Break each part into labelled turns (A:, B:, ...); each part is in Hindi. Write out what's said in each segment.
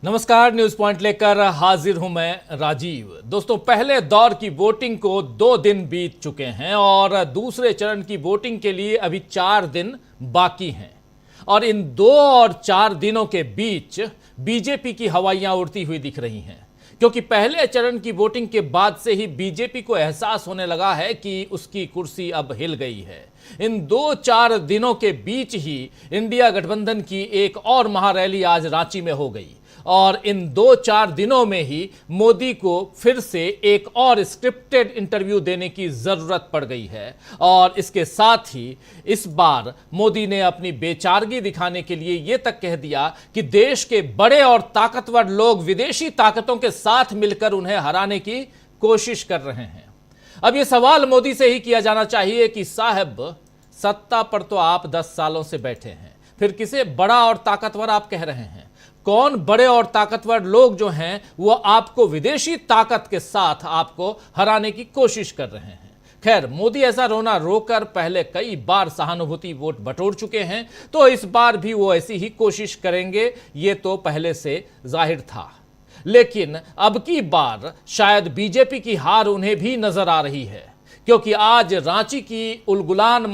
A: नमस्कार, न्यूज पॉइंट लेकर हाजिर हूं मैं राजीव। दोस्तों, पहले दौर की वोटिंग को 2 दिन बीत चुके हैं और दूसरे चरण की वोटिंग के लिए अभी 4 दिन बाकी हैं। और इन 2 और 4 दिनों के बीच बीजेपी की हवाइयां उड़ती हुई दिख रही हैं, क्योंकि पहले चरण की वोटिंग के बाद से ही बीजेपी को एहसास होने लगा है कि उसकी कुर्सी अब हिल गई है। इन 2-4 दिनों के बीच ही इंडिया गठबंधन की एक और महारैली आज रांची में हो गई और इन 2-4 दिनों में ही मोदी को फिर से एक और स्क्रिप्टेड इंटरव्यू देने की जरूरत पड़ गई है। और इसके साथ ही इस बार मोदी ने अपनी बेचारगी दिखाने के लिए यह तक कह दिया कि देश के बड़े और ताकतवर लोग विदेशी ताकतों के साथ मिलकर उन्हें हराने की कोशिश कर रहे हैं। अब यह सवाल मोदी से ही किया जाना चाहिए कि साहब, सत्ता पर तो आप 10 सालों से बैठे हैं, फिर किसे बड़ा और ताकतवर आप कह रहे हैं? कौन बड़े और ताकतवर लोग जो हैं वो आपको विदेशी ताकत के साथ आपको हराने की कोशिश कर रहे हैं? खैर, मोदी ऐसा रोना रोकर पहले कई बार सहानुभूति वोट बटोर चुके हैं, तो इस बार भी वो ऐसी ही कोशिश करेंगे, ये तो पहले से जाहिर था। लेकिन अब की बार शायद बीजेपी की हार उन्हें भी नजर आ रही है, क्योंकि आज रांची की उलगुलान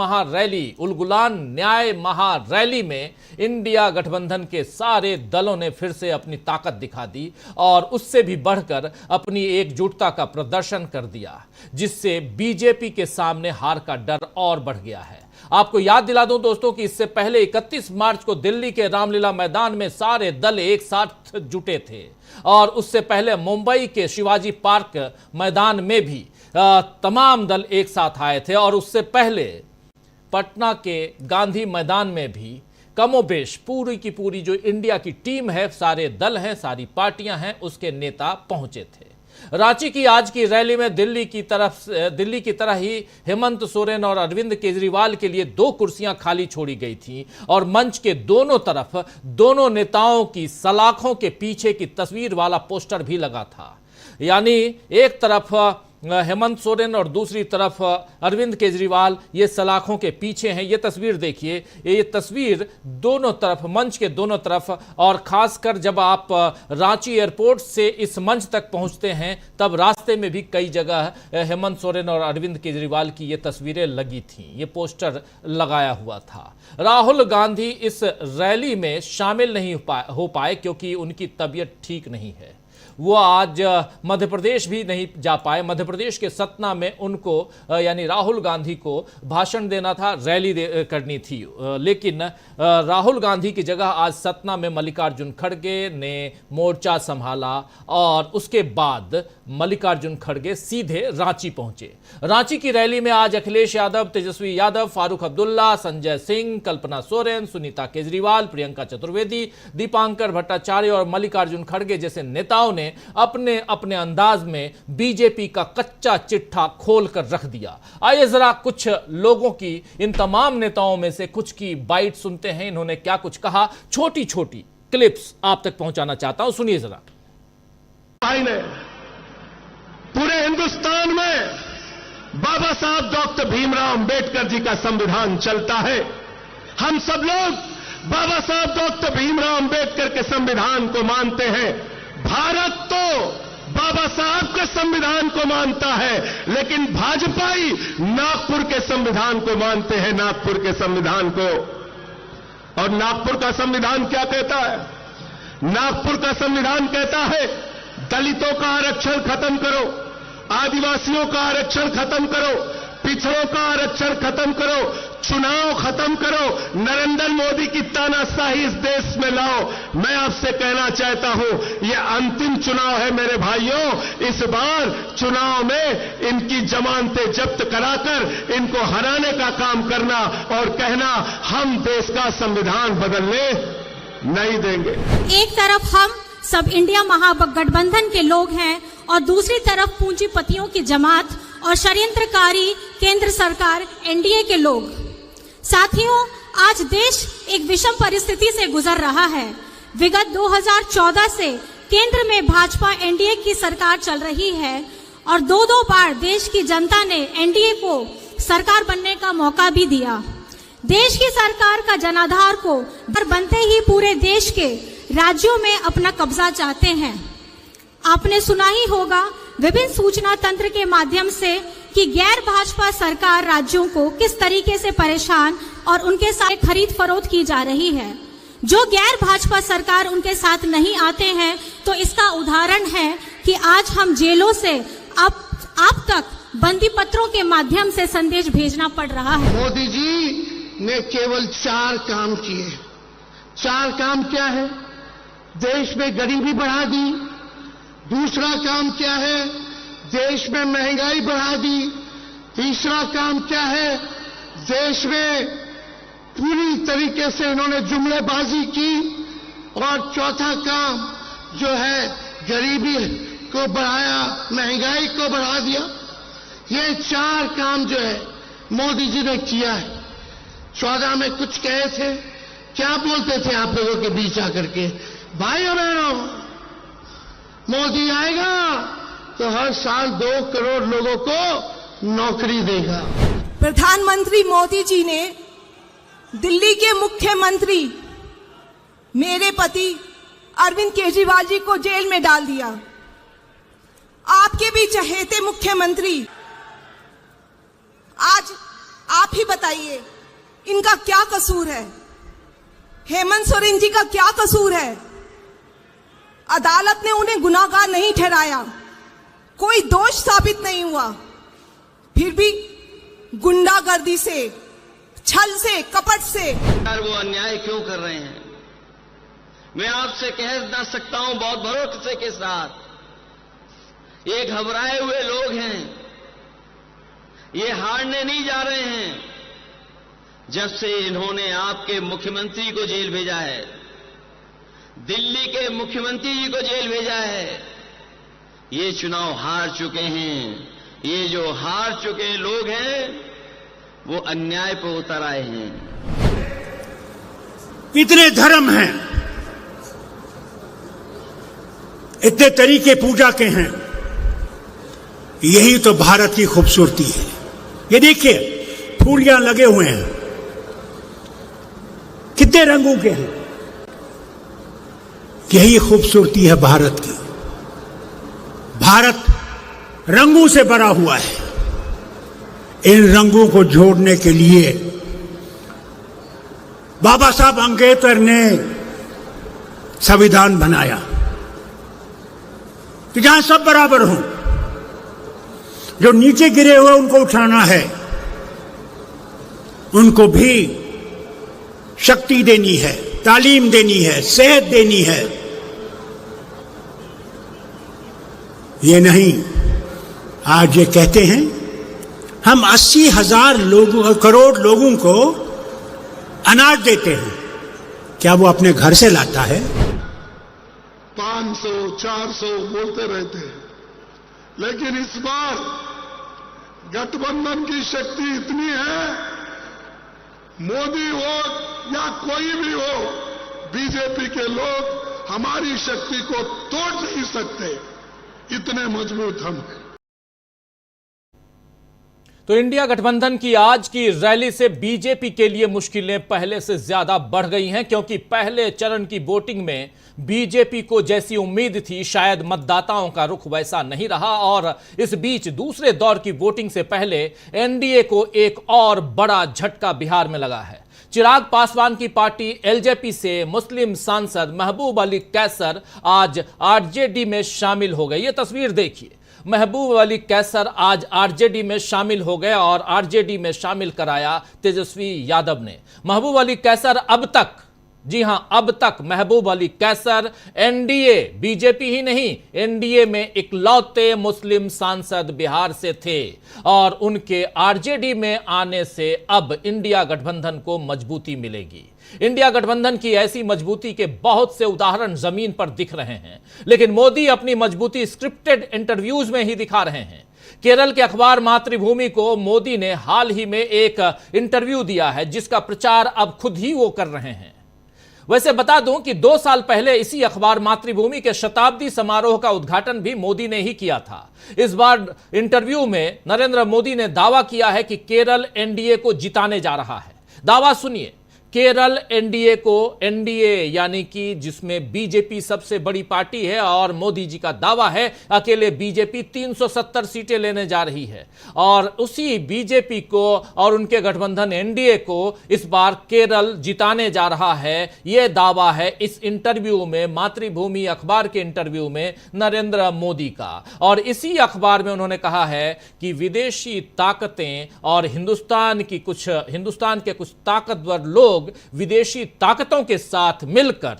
A: न्याय महारैली में इंडिया गठबंधन के सारे दलों ने फिर से अपनी ताकत दिखा दी और उससे भी बढ़कर अपनी एकजुटता का प्रदर्शन कर दिया, जिससे बीजेपी के सामने हार का डर और बढ़ गया है। आपको याद दिला दूं दोस्तों कि इससे पहले 31 मार्च को दिल्ली के रामलीला मैदान में सारे दल एक साथ जुटे थे और उससे पहले मुंबई के शिवाजी पार्क मैदान में भी तमाम दल एक साथ आए थे और उससे पहले पटना के गांधी मैदान में भी कमोबेश पूरी की पूरी जो इंडिया की टीम है, सारे दल हैं, सारी पार्टियां हैं, उसके नेता पहुंचे थे। रांची की आज की रैली में दिल्ली की तरह ही हेमंत सोरेन और अरविंद केजरीवाल के लिए 2 कुर्सियां खाली छोड़ी गई थी और मंच के दोनों तरफ दोनों नेताओं की सलाखों के पीछे की तस्वीर वाला पोस्टर भी लगा था। यानी एक तरफ हेमंत सोरेन और दूसरी तरफ अरविंद केजरीवाल ये सलाखों के पीछे हैं। ये तस्वीर देखिए, ये तस्वीर दोनों तरफ, मंच के दोनों तरफ, और खासकर जब आप रांची एयरपोर्ट से इस मंच तक पहुंचते हैं तब रास्ते में भी कई जगह हेमंत सोरेन और अरविंद केजरीवाल की ये तस्वीरें लगी थी, ये पोस्टर लगाया हुआ था। राहुल गांधी इस रैली में शामिल नहीं हो पाए क्योंकि उनकी तबीयत ठीक नहीं है। वो आज मध्य प्रदेश भी नहीं जा पाए। मध्य प्रदेश के सतना में उनको यानी राहुल गांधी को भाषण देना था, रैली करनी थी, लेकिन राहुल गांधी की जगह आज सतना में मल्लिकार्जुन खड़गे ने मोर्चा संभाला और उसके बाद मल्लिकार्जुन खड़गे सीधे रांची पहुंचे। रांची की रैली में आज अखिलेश यादव, तेजस्वी यादव, फारूक अब्दुल्ला, संजय सिंह, कल्पना सोरेन, सुनीता केजरीवाल, प्रियंका चतुर्वेदी, दीपांकर भट्टाचार्य और मल्लिकार्जुन खड़गे जैसे नेताओं ने अपने अपने अंदाज में बीजेपी का कच्चा चिट्ठा खोलकर रख दिया। आइए जरा कुछ लोगों की, इन तमाम नेताओं में से कुछ की बाइट सुनते हैं, इन्होंने क्या कुछ कहा। छोटी छोटी क्लिप्स आप तक पहुंचाना चाहता हूं, सुनिए जरा।
B: पूरे हिंदुस्तान में बाबा साहब डॉक्टर भीमराव अंबेडकर जी का संविधान चलता है। हम सब लोग बाबा साहब डॉक्टर भीमराव अंबेडकर के संविधान को मानते हैं। भारत तो बाबा साहब के संविधान को मानता है, लेकिन भाजपाई नागपुर के संविधान को मानते हैं, नागपुर के संविधान को। और नागपुर का संविधान क्या कहता है? नागपुर का संविधान कहता है दलितों का आरक्षण खत्म करो, आदिवासियों का आरक्षण खत्म करो, पिछड़ों का आरक्षण खत्म करो, चुनाव खत्म करो, नरेंद्र मोदी की तानाशाही इस देश में लाओ। मैं आपसे कहना चाहता हूं, यह अंतिम चुनाव है मेरे भाइयों। इस बार चुनाव में इनकी जमानतें जब्त कराकर इनको हराने का काम करना और कहना हम देश का संविधान बदलने नहीं देंगे।
C: एक तरफ हम सब इंडिया महागठबंधन के लोग हैं और दूसरी तरफ पूंजीपतियों की जमात और षड्यंत्रकारी केंद्र सरकार एनडीए के लोग। साथियों, आज देश एक विषम परिस्थिति से गुजर रहा है। विगत 2014 से केंद्र में भाजपा एनडीए की सरकार चल रही है और 2 बार देश की जनता ने एनडीए को सरकार बनने का मौका भी दिया। देश की सरकार का जनाधार को बनते ही पूरे देश के राज्यों में अपना कब्जा चाहते हैं। आपने सुना ही होगा विभिन्न सूचना तंत्र के माध्यम से कि गैर भाजपा सरकार राज्यों को किस तरीके से परेशान और उनके साथ खरीद फरोख्त की जा रही है। जो गैर भाजपा सरकार उनके साथ नहीं आते हैं तो इसका उदाहरण है कि आज हम जेलों से आप तक बंदी पत्रों के माध्यम से संदेश भेजना पड़ रहा है।
B: मोदी जी ने केवल 4 काम किए। 4 काम क्या है? देश में गरीबी बढ़ा दी। दूसरा काम क्या है? देश में महंगाई बढ़ा दी। तीसरा काम क्या है? देश में पूरी तरीके से इन्होंने जुमलेबाजी की। और चौथा काम जो है गरीबी को बढ़ाया, महंगाई को बढ़ा दिया। ये 4 काम जो है मोदी जी ने किया है। 14 में कुछ कहे थे, क्या बोलते थे आप लोगों के बीच आकर के? भाइयों बहनों, मोदी आएगा तो हर साल 2 करोड़ लोगों को नौकरी देगा।
D: प्रधानमंत्री मोदी जी ने दिल्ली के मुख्यमंत्री मेरे पति अरविंद केजरीवाल जी को जेल में डाल दिया। आपके भी चहेते मुख्यमंत्री, आज आप ही बताइए इनका क्या कसूर है? हेमंत सोरेन जी का क्या कसूर है? अदालत ने उन्हें गुनाहगार नहीं ठहराया, कोई दोष साबित नहीं हुआ, फिर भी गुंडागर्दी से, छल से, कपट से
E: वो अन्याय क्यों कर रहे हैं? मैं आपसे कह ना सकता हूं बहुत भरोसे के साथ, ये घबराए हुए लोग हैं, ये हारने नहीं जा रहे हैं। जब से इन्होंने आपके मुख्यमंत्री को जेल भेजा है, दिल्ली के मुख्यमंत्री जी को जेल भेजा है, ये चुनाव हार चुके हैं। ये जो हार चुके लोग हैं वो अन्याय पर उतर आए हैं।
F: इतने धर्म हैं, इतने तरीके पूजा के हैं, यही तो भारत की खूबसूरती है। ये देखिए फूलियां लगे हुए हैं, कितने रंगों के हैं। यही खूबसूरती है भारत की। भारत रंगों से भरा हुआ है। इन रंगों को जोड़ने के लिए बाबा साहब अंबेडकर ने संविधान बनाया कि जहां सब बराबर हों, जो नीचे गिरे हुए उनको उठाना है, उनको भी शक्ति देनी है, तालीम देनी है, सेहत देनी है। ये नहीं आज ये कहते हैं हम 80,000 करोड़ लोगों को अनाज देते हैं, क्या वो अपने घर से लाता है?
B: 500, 400 बोलते रहते हैं, लेकिन इस बार गठबंधन की शक्ति इतनी है, मोदी हो या कोई भी हो, बीजेपी के लोग हमारी शक्ति को तोड़ नहीं सकते, इतने मजबूत हम हैं।
A: तो इंडिया गठबंधन की आज की रैली से बीजेपी के लिए मुश्किलें पहले से ज्यादा बढ़ गई हैं, क्योंकि पहले चरण की वोटिंग में बीजेपी को जैसी उम्मीद थी शायद मतदाताओं का रुख वैसा नहीं रहा। और इस बीच दूसरे दौर की वोटिंग से पहले एनडीए को एक और बड़ा झटका बिहार में लगा है। चिराग पासवान की पार्टी एलजेपी से मुस्लिम सांसद महबूब अली कैसर आज आरजेडी में शामिल हो गए। ये तस्वीर देखिए, महबूब अली कैसर आज आरजेडी में शामिल हो गए और आरजेडी में शामिल कराया तेजस्वी यादव ने। महबूब अली कैसर अब तक, जी हां, अब तक महबूब अली कैसर एनडीए, बीजेपी ही नहीं, एनडीए में इकलौते मुस्लिम सांसद बिहार से थे और उनके आरजेडी में आने से अब इंडिया गठबंधन को मजबूती मिलेगी। इंडिया गठबंधन की ऐसी मजबूती के बहुत से उदाहरण जमीन पर दिख रहे हैं, लेकिन मोदी अपनी मजबूती स्क्रिप्टेड इंटरव्यूज में ही दिखा रहे हैं। केरल के अखबार मातृभूमि को मोदी ने हाल ही में एक इंटरव्यू दिया है, जिसका प्रचार अब खुद ही वो कर रहे हैं। वैसे बता दूं कि 2 साल पहले इसी अखबार मातृभूमि के शताब्दी समारोह का उद्घाटन भी मोदी ने ही किया था। इस बार इंटरव्यू में नरेंद्र मोदी ने दावा किया है कि केरल एनडीए को जिताने जा रहा है। दावा सुनिए, केरल एनडीए को, एनडीए यानी कि जिसमें बीजेपी सबसे बड़ी पार्टी है और मोदी जी का दावा है अकेले बीजेपी 370 सीटें लेने जा रही है, और उसी बीजेपी को और उनके गठबंधन एनडीए को इस बार केरल जिताने जा रहा है, यह दावा है इस इंटरव्यू में, मातृभूमि अखबार के इंटरव्यू में नरेंद्र मोदी का। और इसी अखबार में उन्होंने कहा है कि विदेशी ताकतें और हिंदुस्तान के कुछ ताकतवर लोग विदेशी ताकतों के साथ मिलकर,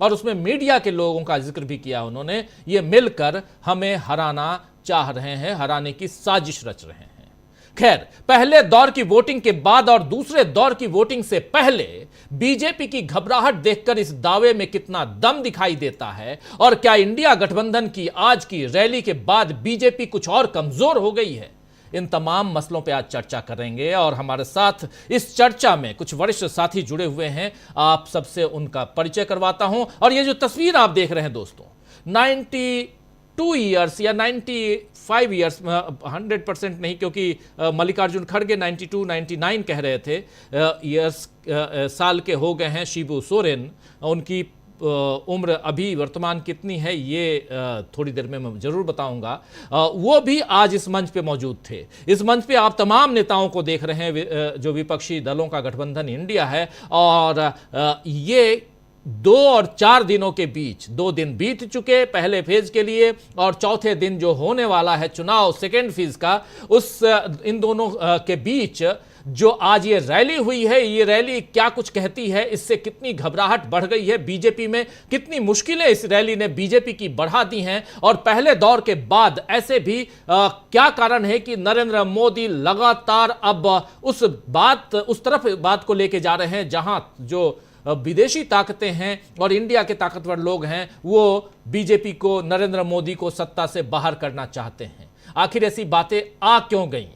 A: और उसमें मीडिया के लोगों का जिक्र भी किया उन्होंने, ये मिलकर हमें हराना चाह रहे हैं, हराने की साजिश रच रहे हैं। खैर, पहले दौर की वोटिंग के बाद और दूसरे दौर की वोटिंग से पहले बीजेपी की घबराहट देखकर इस दावे में कितना दम दिखाई देता है, और क्या इंडिया गठबंधन की आज की रैली के बाद बीजेपी कुछ और कमजोर हो गई है, इन तमाम मसलों पे आज चर्चा करेंगे। और हमारे साथ इस चर्चा में कुछ वरिष्ठ साथी जुड़े हुए हैं, आप सबसे उनका परिचय करवाता हूं। और ये जो तस्वीर आप देख रहे हैं दोस्तों, 92 ईयर्स या 95 ईयर्स, 100% नहीं, क्योंकि मल्लिकार्जुन खड़गे 92, 99 कह रहे थे ईयर्स, साल के हो गए हैं शिबू सोरेन। उनकी उम्र अभी वर्तमान कितनी है ये थोड़ी देर में मैं जरूर बताऊंगा। वो भी आज इस मंच पे मौजूद थे। इस मंच पे आप तमाम नेताओं को देख रहे हैं जो विपक्षी दलों का गठबंधन इंडिया है, और ये 2 और 4 दिनों के बीच 2 दिन बीत चुके पहले फेज के लिए, और चौथे दिन जो होने वाला है चुनाव सेकेंड फेज का, इन दोनों के बीच जो आज ये रैली हुई है, ये रैली क्या कुछ कहती है, इससे कितनी घबराहट बढ़ गई है बीजेपी में, कितनी मुश्किलें इस रैली ने बीजेपी की बढ़ा दी हैं, और पहले दौर के बाद ऐसे भी क्या कारण है कि नरेंद्र मोदी लगातार अब उस तरफ बात को लेके जा रहे हैं जहां जो विदेशी ताकतें हैं और इंडिया के ताकतवर लोग हैं, वो बीजेपी को, नरेंद्र मोदी को सत्ता से बाहर करना चाहते हैं। आखिर ऐसी बातें आ क्यों गई?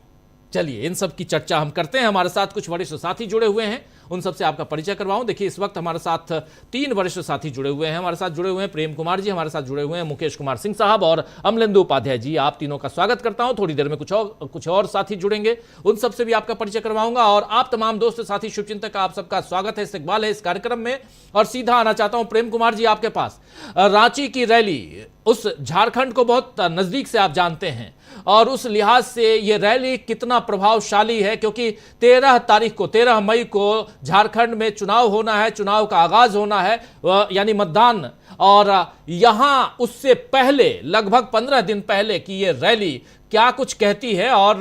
A: चलिए इन सब की चर्चा हम करते हैं। हमारे साथ कुछ वरिष्ठ साथी जुड़े हुए हैं, उन सबसे आपका परिचय करवाऊं। देखिए, इस वक्त हमारे साथ 3 वरिष्ठ साथी जुड़े हुए हैं। हमारे साथ जुड़े हुए हैं प्रेम कुमार जी, हमारे साथ जुड़े हुए हैं मुकेश कुमार सिंह साहब और अमलेंदु उपाध्याय जी। आप तीनों का स्वागत करता हूं। थोड़ी देर में कुछ और साथी जुड़ेंगे, उन सबसे भी आपका परिचय करवाऊंगा। और आप तमाम दोस्त साथी शुभचिंतक, आप सबका स्वागत है, इस्तकबाल है इस कार्यक्रम में। और सीधा आना चाहता हूं प्रेम कुमार जी आपके पास। रांची की रैली, उस झारखंड को बहुत नजदीक से आप जानते हैं, और उस लिहाज से ये रैली कितना प्रभावशाली है, क्योंकि 13 मई को झारखंड में चुनाव होना है, चुनाव का आगाज होना है, यानी मतदान। और यहां उससे पहले लगभग 15 दिन पहले की ये रैली क्या कुछ कहती है, और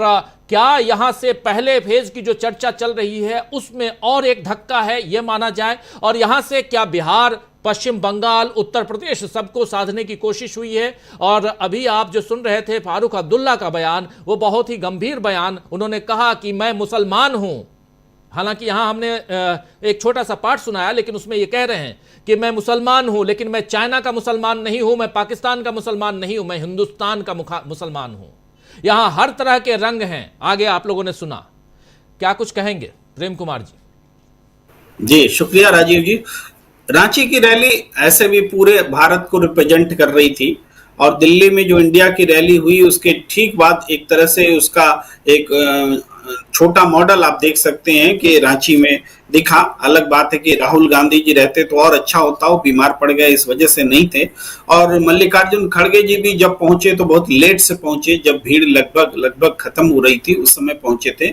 A: क्या यहां से पहले फेज की जो चर्चा चल रही है उसमें और एक धक्का है यह माना जाए, और यहां से क्या बिहार, पश्चिम बंगाल, उत्तर प्रदेश सबको साधने की कोशिश हुई है। और अभी आप जो सुन रहे थे फारूक अब्दुल्ला का बयान, वो बहुत ही गंभीर बयान, उन्होंने कहा कि मैं मुसलमान हूं। हालांकि यहां हमने एक छोटा सा पार्ट सुनाया, लेकिन उसमें ये कह रहे हैं कि मैं मुसलमान हूं, लेकिन मैं चाइना का मुसलमान नहीं हूं, मैं पाकिस्तान का मुसलमान नहीं हूं, मैं हिंदुस्तान का मुसलमान हूं। यहां हर तरह के रंग हैं। आगे आप लोगों ने सुना, क्या कुछ कहेंगे प्रेम कुमार जी?
G: जी शुक्रिया राजीव जी। रांची की रैली ऐसे भी पूरे भारत को रिप्रेजेंट कर रही थी, और दिल्ली में जो इंडिया की रैली हुई उसके ठीक बाद एक तरह से उसका एक छोटा मॉडल आप देख सकते हैं कि रांची में दिखा। अलग बात है कि राहुल गांधी जी रहते तो और अच्छा होता, वो बीमार पड़ गए इस वजह से नहीं थे। और मल्लिकार्जुन खड़गे जी भी जब पहुंचे तो बहुत लेट से पहुंचे, जब भीड़ लगभग खत्म हो रही थी उस समय पहुंचे थे।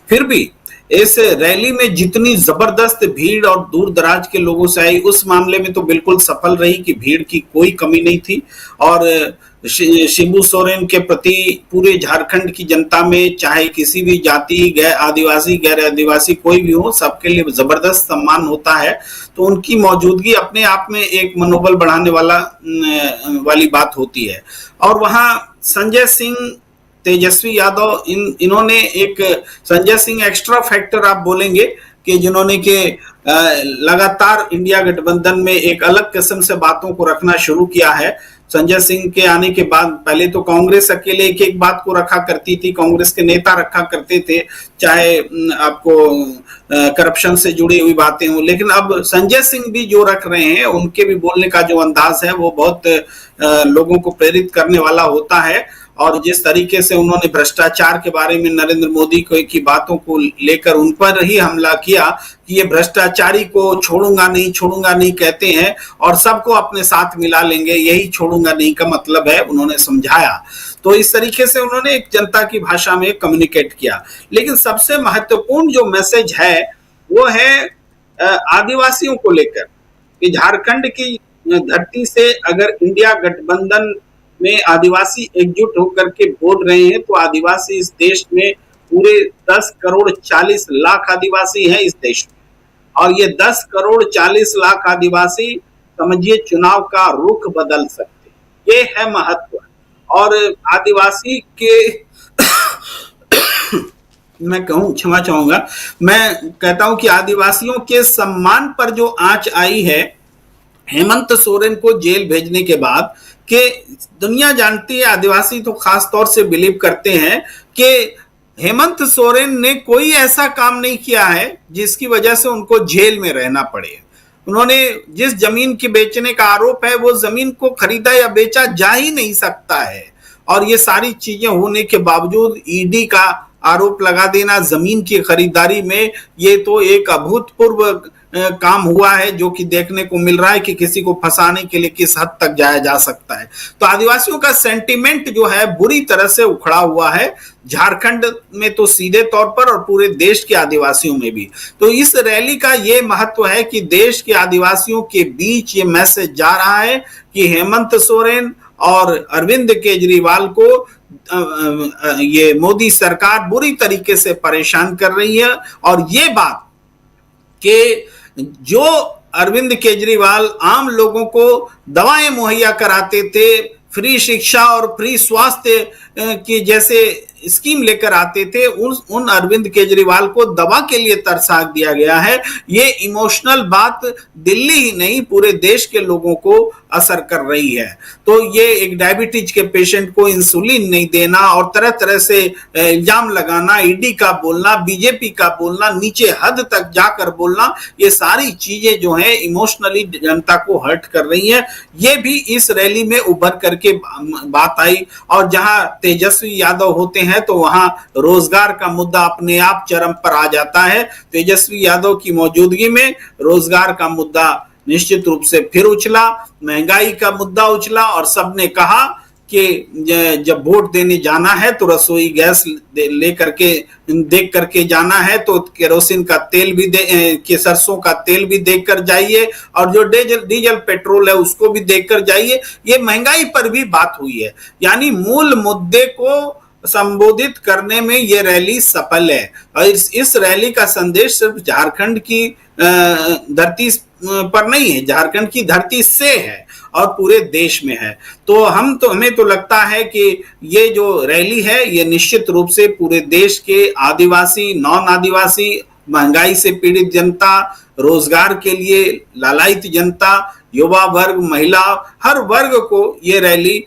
G: फिर भी इस रैली में जितनी जबरदस्त भीड़ और दूर दराज के लोगों से आई, उस मामले में तो बिल्कुल सफल रही कि भीड़ की कोई कमी नहीं थी। और शिबू सोरेन के प्रति पूरे झारखंड की जनता में, चाहे किसी भी जाति, आदिवासी गैर आदिवासी कोई भी हो, सबके लिए जबरदस्त सम्मान होता है। तो उनकी मौजूदगी अपने आप में एक मनोबल बढ़ाने वाली बात होती है। और वहां संजय सिंह, तेजस्वी यादव, इन्होंने एक संजय सिंह एक्स्ट्रा फैक्टर आप बोलेंगे कि जिन्होंने के लगातार इंडिया गठबंधन में एक अलग किस्म से बातों को रखना शुरू किया है। संजय सिंह के आने के बाद पहले तो कांग्रेस अकेले एक एक बात को रखा करती थी, कांग्रेस के नेता रखा करते थे, चाहे आपको करप्शन से जुड़ी हुई बातें हो, लेकिन अब संजय सिंह भी जो रख रहे हैं, उनके भी बोलने का जो अंदाज है वो बहुत लोगों को प्रेरित करने वाला होता है। और जिस तरीके से उन्होंने भ्रष्टाचार के बारे में नरेंद्र मोदी की बातों को लेकर उन पर ही हमला किया कि ये भ्रष्टाचारी को छोड़ूंगा नहीं कहते हैं और सबको अपने साथ मिला लेंगे, यही छोड़ूंगा नहीं का मतलब है, उन्होंने समझाया। तो इस तरीके से उन्होंने एक जनता की भाषा में कम्युनिकेट किया। लेकिन सबसे महत्वपूर्ण जो मैसेज है वो है आदिवासियों को लेकर कि झारखंड की धरती से अगर इंडिया गठबंधन में आदिवासी एकजुट होकर के बोल रहे हैं तो आदिवासी इस देश में पूरे 10 करोड़ 40 लाख आदिवासी हैं इस देश में, और ये 10 करोड़ 40 लाख आदिवासी समझिए चुनाव का रुख बदल सकते, ये है महत्व। और आदिवासी के मैं कहूं, क्षमा चाहूंगा, मैं कहता हूं कि आदिवासियों के सम्मान पर जो आंच आई है हेमंत सोरेन को जेल भेजने के बाद, कि दुनिया जानती है, आदिवासी तो खास तौर से बिलीव करते हैं कि हेमंत सोरेन ने कोई ऐसा काम नहीं किया है जिसकी वजह से उनको जेल में रहना पड़े। उन्होंने जिस जमीन के बेचने का आरोप है वो जमीन को खरीदा या बेचा जा ही नहीं सकता है, और ये सारी चीजें होने के बावजूद ईडी का आरोप लगा देना जमीन की खरीदारी में, ये तो एक अभूतपूर्व काम हुआ है जो कि देखने को मिल रहा है कि किसी को फंसाने के लिए किस हद तक जाया जा सकता है। तो आदिवासियों का सेंटिमेंट जो है बुरी तरह से उखड़ा हुआ है, झारखंड में तो सीधे तौर पर और पूरे देश के आदिवासियों में भी। तो इस रैली का ये महत्व है कि देश के आदिवासियों के बीच ये मैसेज जा रहा है कि हेमंत सोरेन और अरविंद केजरीवाल को ये मोदी सरकार बुरी तरीके से परेशान कर रही है। और ये बात कि जो अरविंद केजरीवाल आम लोगों को दवाएं मुहैया कराते थे, फ्री शिक्षा और फ्री स्वास्थ्य की जैसे स्कीम लेकर आते थे, उन अरविंद केजरीवाल को दवा के लिए तरसा दिया गया है। ये इमोशनल बात दिल्ली ही नहीं पूरे देश के लोगों को असर कर रही है। तो ये एक डायबिटीज के पेशेंट को इंसुलिन नहीं देना और तरह तरह से इल्जाम लगाना, ईडी का बोलना, बीजेपी का बोलना, नीचे हद तक जाकर बोलना, ये सारी चीजें जो हैं इमोशनली जनता को हर्ट कर रही हैं। ये भी इस रैली में उभर करके बात आई। और जहां तेजस्वी यादव होते हैं तो वहां रोजगार का मुद्दा अपने आप चरम पर आ जाता है। तेजस्वी यादव की मौजूदगी में रोजगार का मुद्दा निश्चित रूप से फिर उछला, महंगाई का मुद्दा उछला, और सबने कहा कि जब वोट देने जाना है तो रसोई गैस लेकर के देख करके जाना है, तो केरोसिन का तेल भी कि सरसों का तेल भी देख कर जाइए, और जो डीजल पेट्रोल है उसको भी देख कर जाइए। ये महंगाई पर भी बात हुई है, यानी मूल मुद्दे को संबोधित करने में ये रैली सफल है। और इस रैली का संदेश सिर्फ झारखंड की धरती पर नहीं है, झारखंड की धरती से है और पूरे देश में है। तो हमें तो लगता है कि ये जो रैली है ये निश्चित रूप से पूरे देश के आदिवासी, नॉन आदिवासी, महंगाई से पीड़ित जनता, रोजगार के लिए लालायित जनता, युवा वर्ग, महिला, हर वर्ग को ये रैली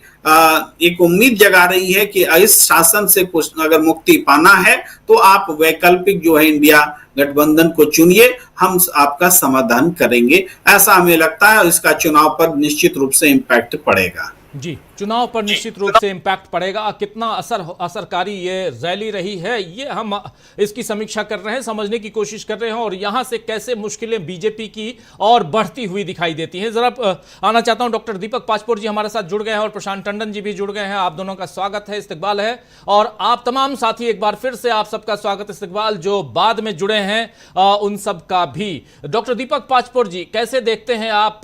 G: एक उम्मीद जगा रही है कि इस शासन से कुछ अगर मुक्ति पाना है तो आप वैकल्पिक जो है इंडिया गठबंधन को चुनिए, हम आपका समाधान करेंगे। ऐसा हमें लगता है और इसका चुनाव पर निश्चित रूप से इम्पैक्ट पड़ेगा।
A: जी, चुनाव पर निश्चित रूप से इम्पैक्ट पड़ेगा। कितना असरकारी ये रैली रही है ये हम इसकी समीक्षा कर रहे हैं, समझने की कोशिश कर रहे हैं, और यहां से कैसे मुश्किलें बीजेपी की और बढ़ती हुई दिखाई देती हैं। जरा आना चाहता हूं, डॉक्टर दीपक पाचपोर जी हमारे साथ जुड़ गए हैं और प्रशांत टंडन जी भी जुड़ गए हैं। आप दोनों का स्वागत है, इस्तकबाल है। और आप तमाम साथी एक बार फिर से आप सबका स्वागत, इस्तकबाल, जो बाद में जुड़े हैं उन सब का भी। डॉक्टर दीपक पाचपोर जी, कैसे देखते हैं आप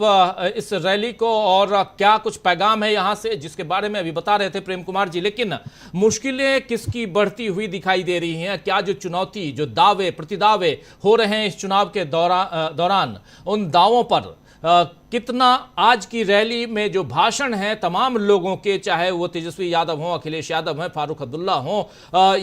A: इस रैली को और क्या कुछ पैगाम है यहां से, जिसके बारे में अभी बता रहे थे प्रेम कुमार जी, लेकिन मुश्किलें किसकी बढ़ती हुई दिखाई दे रही हैं? क्या जो चुनौती, जो दावे प्रतिदावे हो रहे हैं इस चुनाव के दौरान, उन दावों पर कितना आज की रैली में जो भाषण है तमाम लोगों के, चाहे वो तेजस्वी यादव हो, अखिलेश यादव हैं, फारूक अब्दुल्ला हो,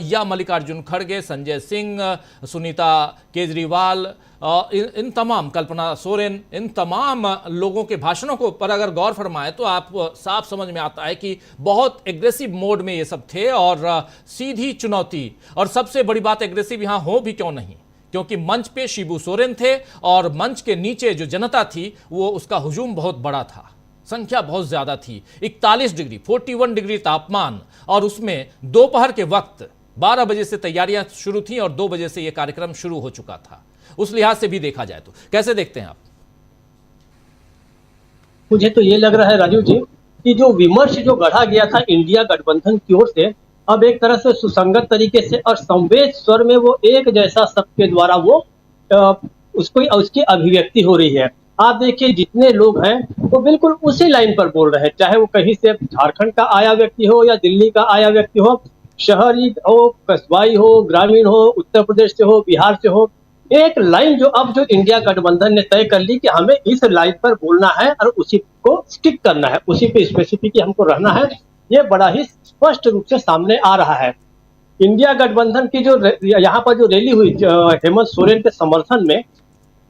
A: या मल्लिकार्जुन खड़गे, संजय सिंह, सुनीता केजरीवाल, इन तमाम, कल्पना सोरेन, इन तमाम लोगों के भाषणों को पर अगर गौर फरमाए तो आप साफ समझ में आता है कि बहुत एग्रेसिव मोड में ये सब थे और सीधी चुनौती। और सबसे बड़ी बात, एग्रेसिव यहां हो भी क्यों नहीं, क्योंकि मंच पे शिबू सोरेन थे और मंच के नीचे जो जनता थी वो उसका हुजूम बहुत बड़ा था। संख्या बहुत ज्यादा थी, 41 डिग्री 41 डिग्री तापमान, और उसमें दोपहर के वक्त 12 बजे से तैयारियां शुरू थी और 2 बजे से यह कार्यक्रम शुरू हो चुका था। उस लिहाज से भी देखा जाए तो कैसे देखते हैं आप?
H: मुझे तो ये लग रहा है राजीव जी कि जो विमर्श जो गढ़ा गया था इंडिया गठबंधन की ओर से, अब एक तरह से सुसंगत तरीके से और संवेद स्वर में वो एक जैसा सबके द्वारा वो उसकी अभिव्यक्ति हो रही है। आप देखिए जितने लोग हैं वो बिल्कुल उसी लाइन पर बोल रहे हैं, चाहे वो कहीं से झारखंड का आया व्यक्ति हो या दिल्ली का आया व्यक्ति हो, शहरी हो, कस्बाई हो, ग्रामीण हो, उत्तर प्रदेश से हो, बिहार से हो। एक लाइन जो इंडिया गठबंधन ने तय कर ली कि हमें इस लाइन पर बोलना है और उसी को स्टिक करना है, उसी पे स्पेसिफिक हमको रहना है, ये बड़ा ही स्पष्ट रूप से सामने आ रहा है। इंडिया गठबंधन की जो यहाँ पर जो रैली हुई हेमंत सोरेन के समर्थन में,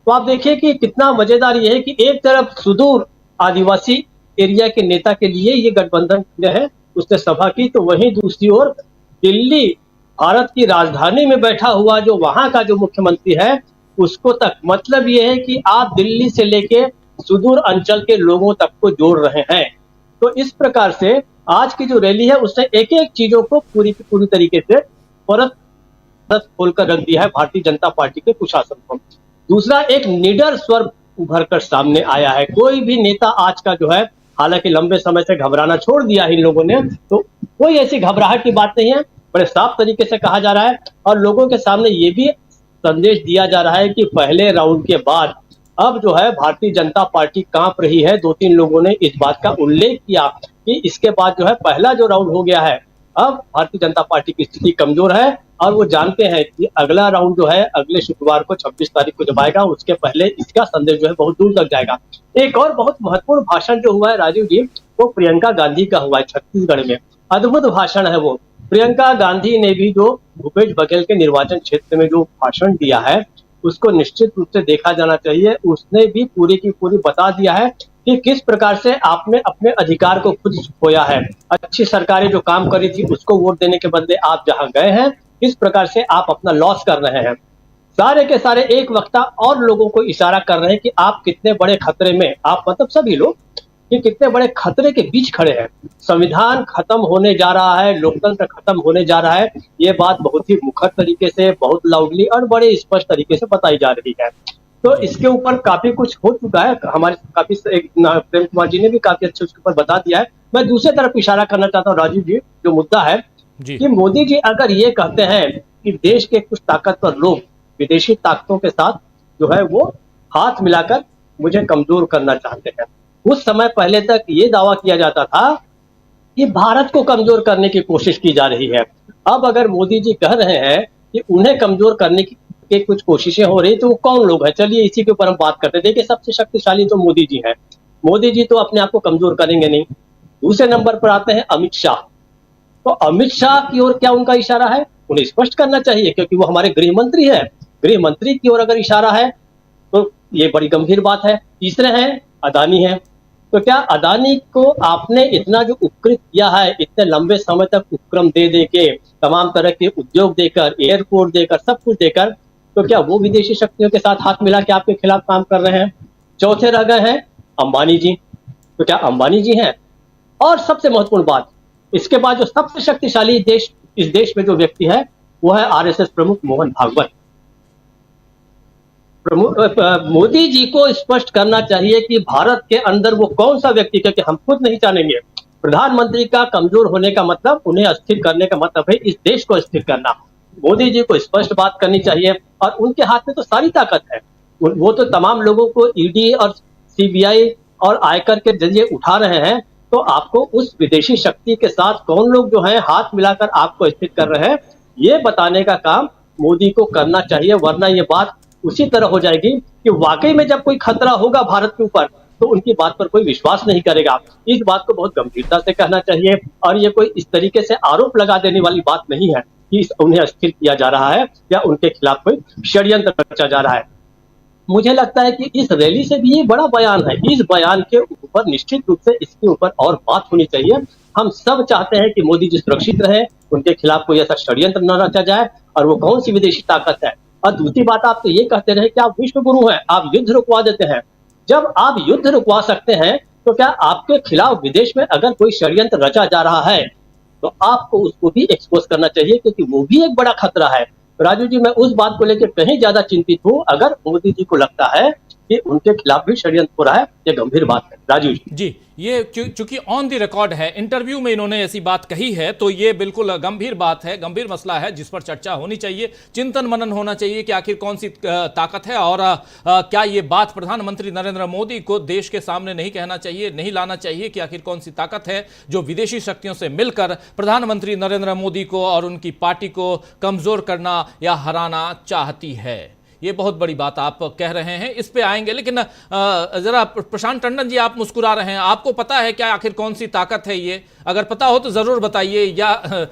H: तो आप देखिए कि कितना मजेदार ये है कि एक तरफ सुदूर आदिवासी एरिया के नेता के लिए ये गठबंधन जो है उसने सभा की, तो वहीं दूसरी ओर दिल्ली भारत की राजधानी में बैठा हुआ जो वहां का जो मुख्यमंत्री है उसको तक, मतलब ये है कि आप दिल्ली से लेके सुदूर अंचल के लोगों तक को जोड़ रहे हैं। तो इस प्रकार से आज की जो रैली है उसने एक एक चीजों को पूरी तरीके से परत खोलकर रख दिया है भारतीय जनता पार्टी के कुशासन को। दूसरा, एक निडर स्वर उभर कर सामने आया है। कोई भी नेता आज का जो है, हालांकि लंबे समय से घबराना छोड़ दिया है इन लोगों ने, तो कोई ऐसी घबराहट की बात नहीं है, बड़े साफ तरीके से कहा जा रहा है और लोगों के सामने ये भी संदेश दिया जा रहा है कि पहले राउंड के बाद अब जो है भारतीय जनता पार्टी कांप रही है। 2-3 लोगों ने इस बात का उल्लेख किया कि इसके बाद जो है पहला जो राउंड हो गया है, अब भारतीय जनता पार्टी की स्थिति कमजोर है और वो जानते हैं कि अगला राउंड जो है अगले शुक्रवार को 26 तारीख को जब आएगा, उसके पहले इसका संदेश जो है बहुत दूर तक जाएगा। एक और बहुत महत्वपूर्ण भाषण जो हुआ है राजीव जी, वो प्रियंका गांधी का हुआ है छत्तीसगढ़ में। अद्भुत भाषण है वो। प्रियंका गांधी ने भी जो भूपेश बघेल के निर्वाचन क्षेत्र में जो भाषण दिया है उसको निश्चित रूप से देखा जाना चाहिए। उसने भी पूरी की पूरी बता दिया है कि किस प्रकार से आपने अपने अधिकार को खुद खोया है। अच्छी सरकारें जो काम कर रही थी उसको वोट देने के बदले आप जहां गए हैं, किस प्रकार से आप अपना लॉस कर रहे हैं। सारे के सारे एक वक्ता और लोगों को इशारा कर रहे हैं कि आप कितने बड़े खतरे में, आप मतलब सभी लोग, कि कितने बड़े खतरे के बीच खड़े हैं। संविधान खत्म होने जा रहा है, लोकतंत्र खत्म होने जा रहा है, ये बात बहुत ही मुखर तरीके से, बहुत लाउडली और बड़े स्पष्ट तरीके से बताई जा रही है। तो इसके ऊपर काफी कुछ हो चुका है, हमारे काफी प्रेम कुमार जी ने भी काफी अच्छे उसके ऊपर बता दिया है। मैं दूसरी तरफ इशारा करना चाहता हूँ राजीव जी, जो मुद्दा है कि मोदी जी अगर ये कहते हैं कि देश के कुछ ताकतवर लोग विदेशी ताकतों के साथ जो है वो हाथ मिलाकर मुझे कमजोर करना चाहते हैं, उस समय पहले तक ये दावा किया जाता था कि भारत को कमजोर करने की कोशिश की जा रही है। अब अगर मोदी जी कह रहे हैं कि उन्हें कमजोर करने की कुछ कोशिशें हो रही, तो वो कौन लोग हैं? चलिए इसी के ऊपर हम बात करते हैं। देखिए, सबसे शक्तिशाली तो मोदी जी हैं। मोदी जी तो अपने आप को कमजोर करेंगे नहीं। दूसरे नंबर पर आते हैं अमित शाह। तो अमित शाह की ओर क्या उनका इशारा है? उन्हें स्पष्ट करना चाहिए, क्योंकि वो हमारे गृह मंत्री है। गृह मंत्री की ओर अगर इशारा है तो ये बड़ी गंभीर बात है। तीसरे हैं अदानी है। तो क्या अदानी को आपने इतना जो उपकृत किया है, इतने लंबे समय तक उपक्रम दे के, तमाम तरह के उद्योग देकर, एयरपोर्ट देकर, सब कुछ देकर, तो क्या वो विदेशी शक्तियों के साथ हाथ मिला के आपके खिलाफ काम कर रहे हैं? चौथे रह गए हैं अंबानी जी। तो क्या अंबानी जी हैं? और सबसे महत्वपूर्ण बात, इसके बाद जो सबसे शक्तिशाली इस देश में जो व्यक्ति है वो है आरएसएस प्रमुख मोहन भागवत। मोदी जी को स्पष्ट करना चाहिए कि भारत के अंदर वो कौन सा व्यक्ति, क्योंकि हम खुद नहीं जानेंगे। प्रधानमंत्री का कमजोर होने का मतलब, उन्हें अस्थिर करने का मतलब है इस देश को अस्थिर करना। मोदी जी को स्पष्ट बात करनी चाहिए और उनके हाथ में तो सारी ताकत है। वो तो तमाम लोगों को ईडी और सीबीआई और आयकर के जरिए उठा रहे हैं। तो आपको उस विदेशी शक्ति के साथ कौन लोग जो है हाथ मिलाकर आपको स्थित कर रहे हैं, ये बताने का काम मोदी को करना चाहिए। वरना ये बात उसी तरह हो जाएगी कि वाकई में जब कोई खतरा होगा भारत के ऊपर तो उनकी बात पर कोई विश्वास नहीं करेगा। इस बात को बहुत गंभीरता से कहना चाहिए और ये कोई इस तरीके से आरोप लगा देने वाली बात नहीं है कि उन्हें अस्थिर किया जा रहा है या उनके खिलाफ कोई षड्यंत्र रचा जा रहा है। मुझे लगता है कि इस रैली से भी ये बड़ा बयान है। इस बयान के ऊपर निश्चित रूप से इसके ऊपर और बात होनी चाहिए। हम सब चाहते हैं कि मोदी जी सुरक्षित रहे, उनके खिलाफ कोई ऐसा षड्यंत्र न रचा जाए, और वो कौन सी विदेशी ताकत है। और दूसरी बात, आप तो ये कहते रहे कि आप विश्व गुरु हैं, आप युद्ध रुकवा देते हैं। जब आप युद्ध रुकवा सकते हैं तो क्या आपके खिलाफ विदेश में अगर कोई षड्यंत्र रचा जा रहा है तो आपको उसको भी एक्सपोज करना चाहिए, क्योंकि वो भी एक बड़ा खतरा है। राजू जी, मैं उस बात को लेकर कहीं ज्यादा चिंतित हूं, अगर मोदी जी को लगता है कि उनके खिलाफ भी षड्यंत्र हो रहा है, ये गंभीर बात है। राजू
A: जी, ये चूंकि ऑन द रिकॉर्ड है, इंटरव्यू में इन्होंने ऐसी बात कही है, तो ये बिल्कुल गंभीर बात है, गंभीर मसला है जिस पर चर्चा होनी चाहिए, चिंतन मनन होना चाहिए कि आखिर कौन सी ताकत है और क्या ये बात प्रधानमंत्री नरेंद्र मोदी को देश के सामने नहीं कहना चाहिए, नहीं लाना चाहिए कि आखिर कौन सी ताकत है जो विदेशी शक्तियों से मिलकर प्रधानमंत्री नरेंद्र मोदी को और उनकी पार्टी को कमजोर करना या हराना चाहती है। ये बहुत बड़ी बात आप कह रहे हैं, इस पे आएंगे, लेकिन जरा प्रशांत टंडन जी, आप मुस्कुरा रहे हैं, आपको पता है क्या आखिर कौन सी ताकत है ये? अगर पता हो तो जरूर बताइए, या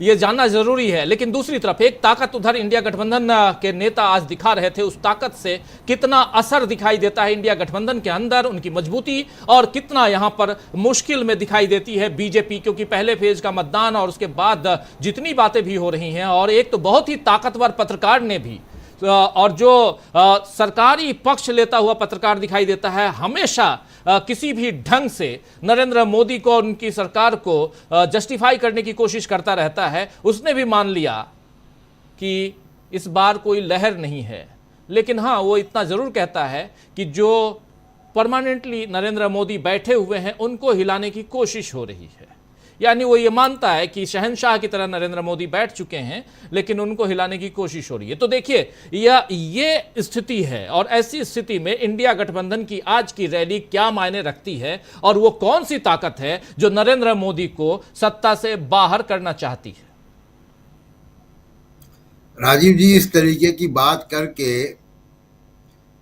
A: ये जानना जरूरी है। लेकिन दूसरी तरफ एक ताकत उधर इंडिया गठबंधन के नेता आज दिखा रहे थे, उस ताकत से कितना असर दिखाई देता है इंडिया गठबंधन के अंदर, उनकी मजबूती, और कितना यहां पर मुश्किल में दिखाई देती है बीजेपी, क्योंकि पहले फेज का मतदान और उसके बाद जितनी बातें भी हो रही हैं, और एक तो बहुत ही ताकतवर पत्रकार ने भी, और जो सरकारी पक्ष लेता हुआ पत्रकार दिखाई देता है, हमेशा किसी भी ढंग से नरेंद्र मोदी को और उनकी सरकार को जस्टिफाई करने की कोशिश करता रहता है, उसने भी मान लिया कि इस बार कोई लहर नहीं है। लेकिन हाँ, वो इतना जरूर कहता है कि जो परमानेंटली नरेंद्र मोदी बैठे हुए हैं उनको हिलाने की कोशिश हो रही है। यानी वो ये मानता है कि शहंशाह की तरह नरेंद्र मोदी बैठ चुके हैं, लेकिन उनको हिलाने की कोशिश हो रही है। तो देखिए, ये स्थिति है, और ऐसी स्थिति में इंडिया गठबंधन की आज की रैली क्या मायने रखती है, और वो कौन सी ताकत है जो नरेंद्र मोदी को सत्ता से बाहर करना चाहती है?
I: राजीव जी, इस तरीके की बात करके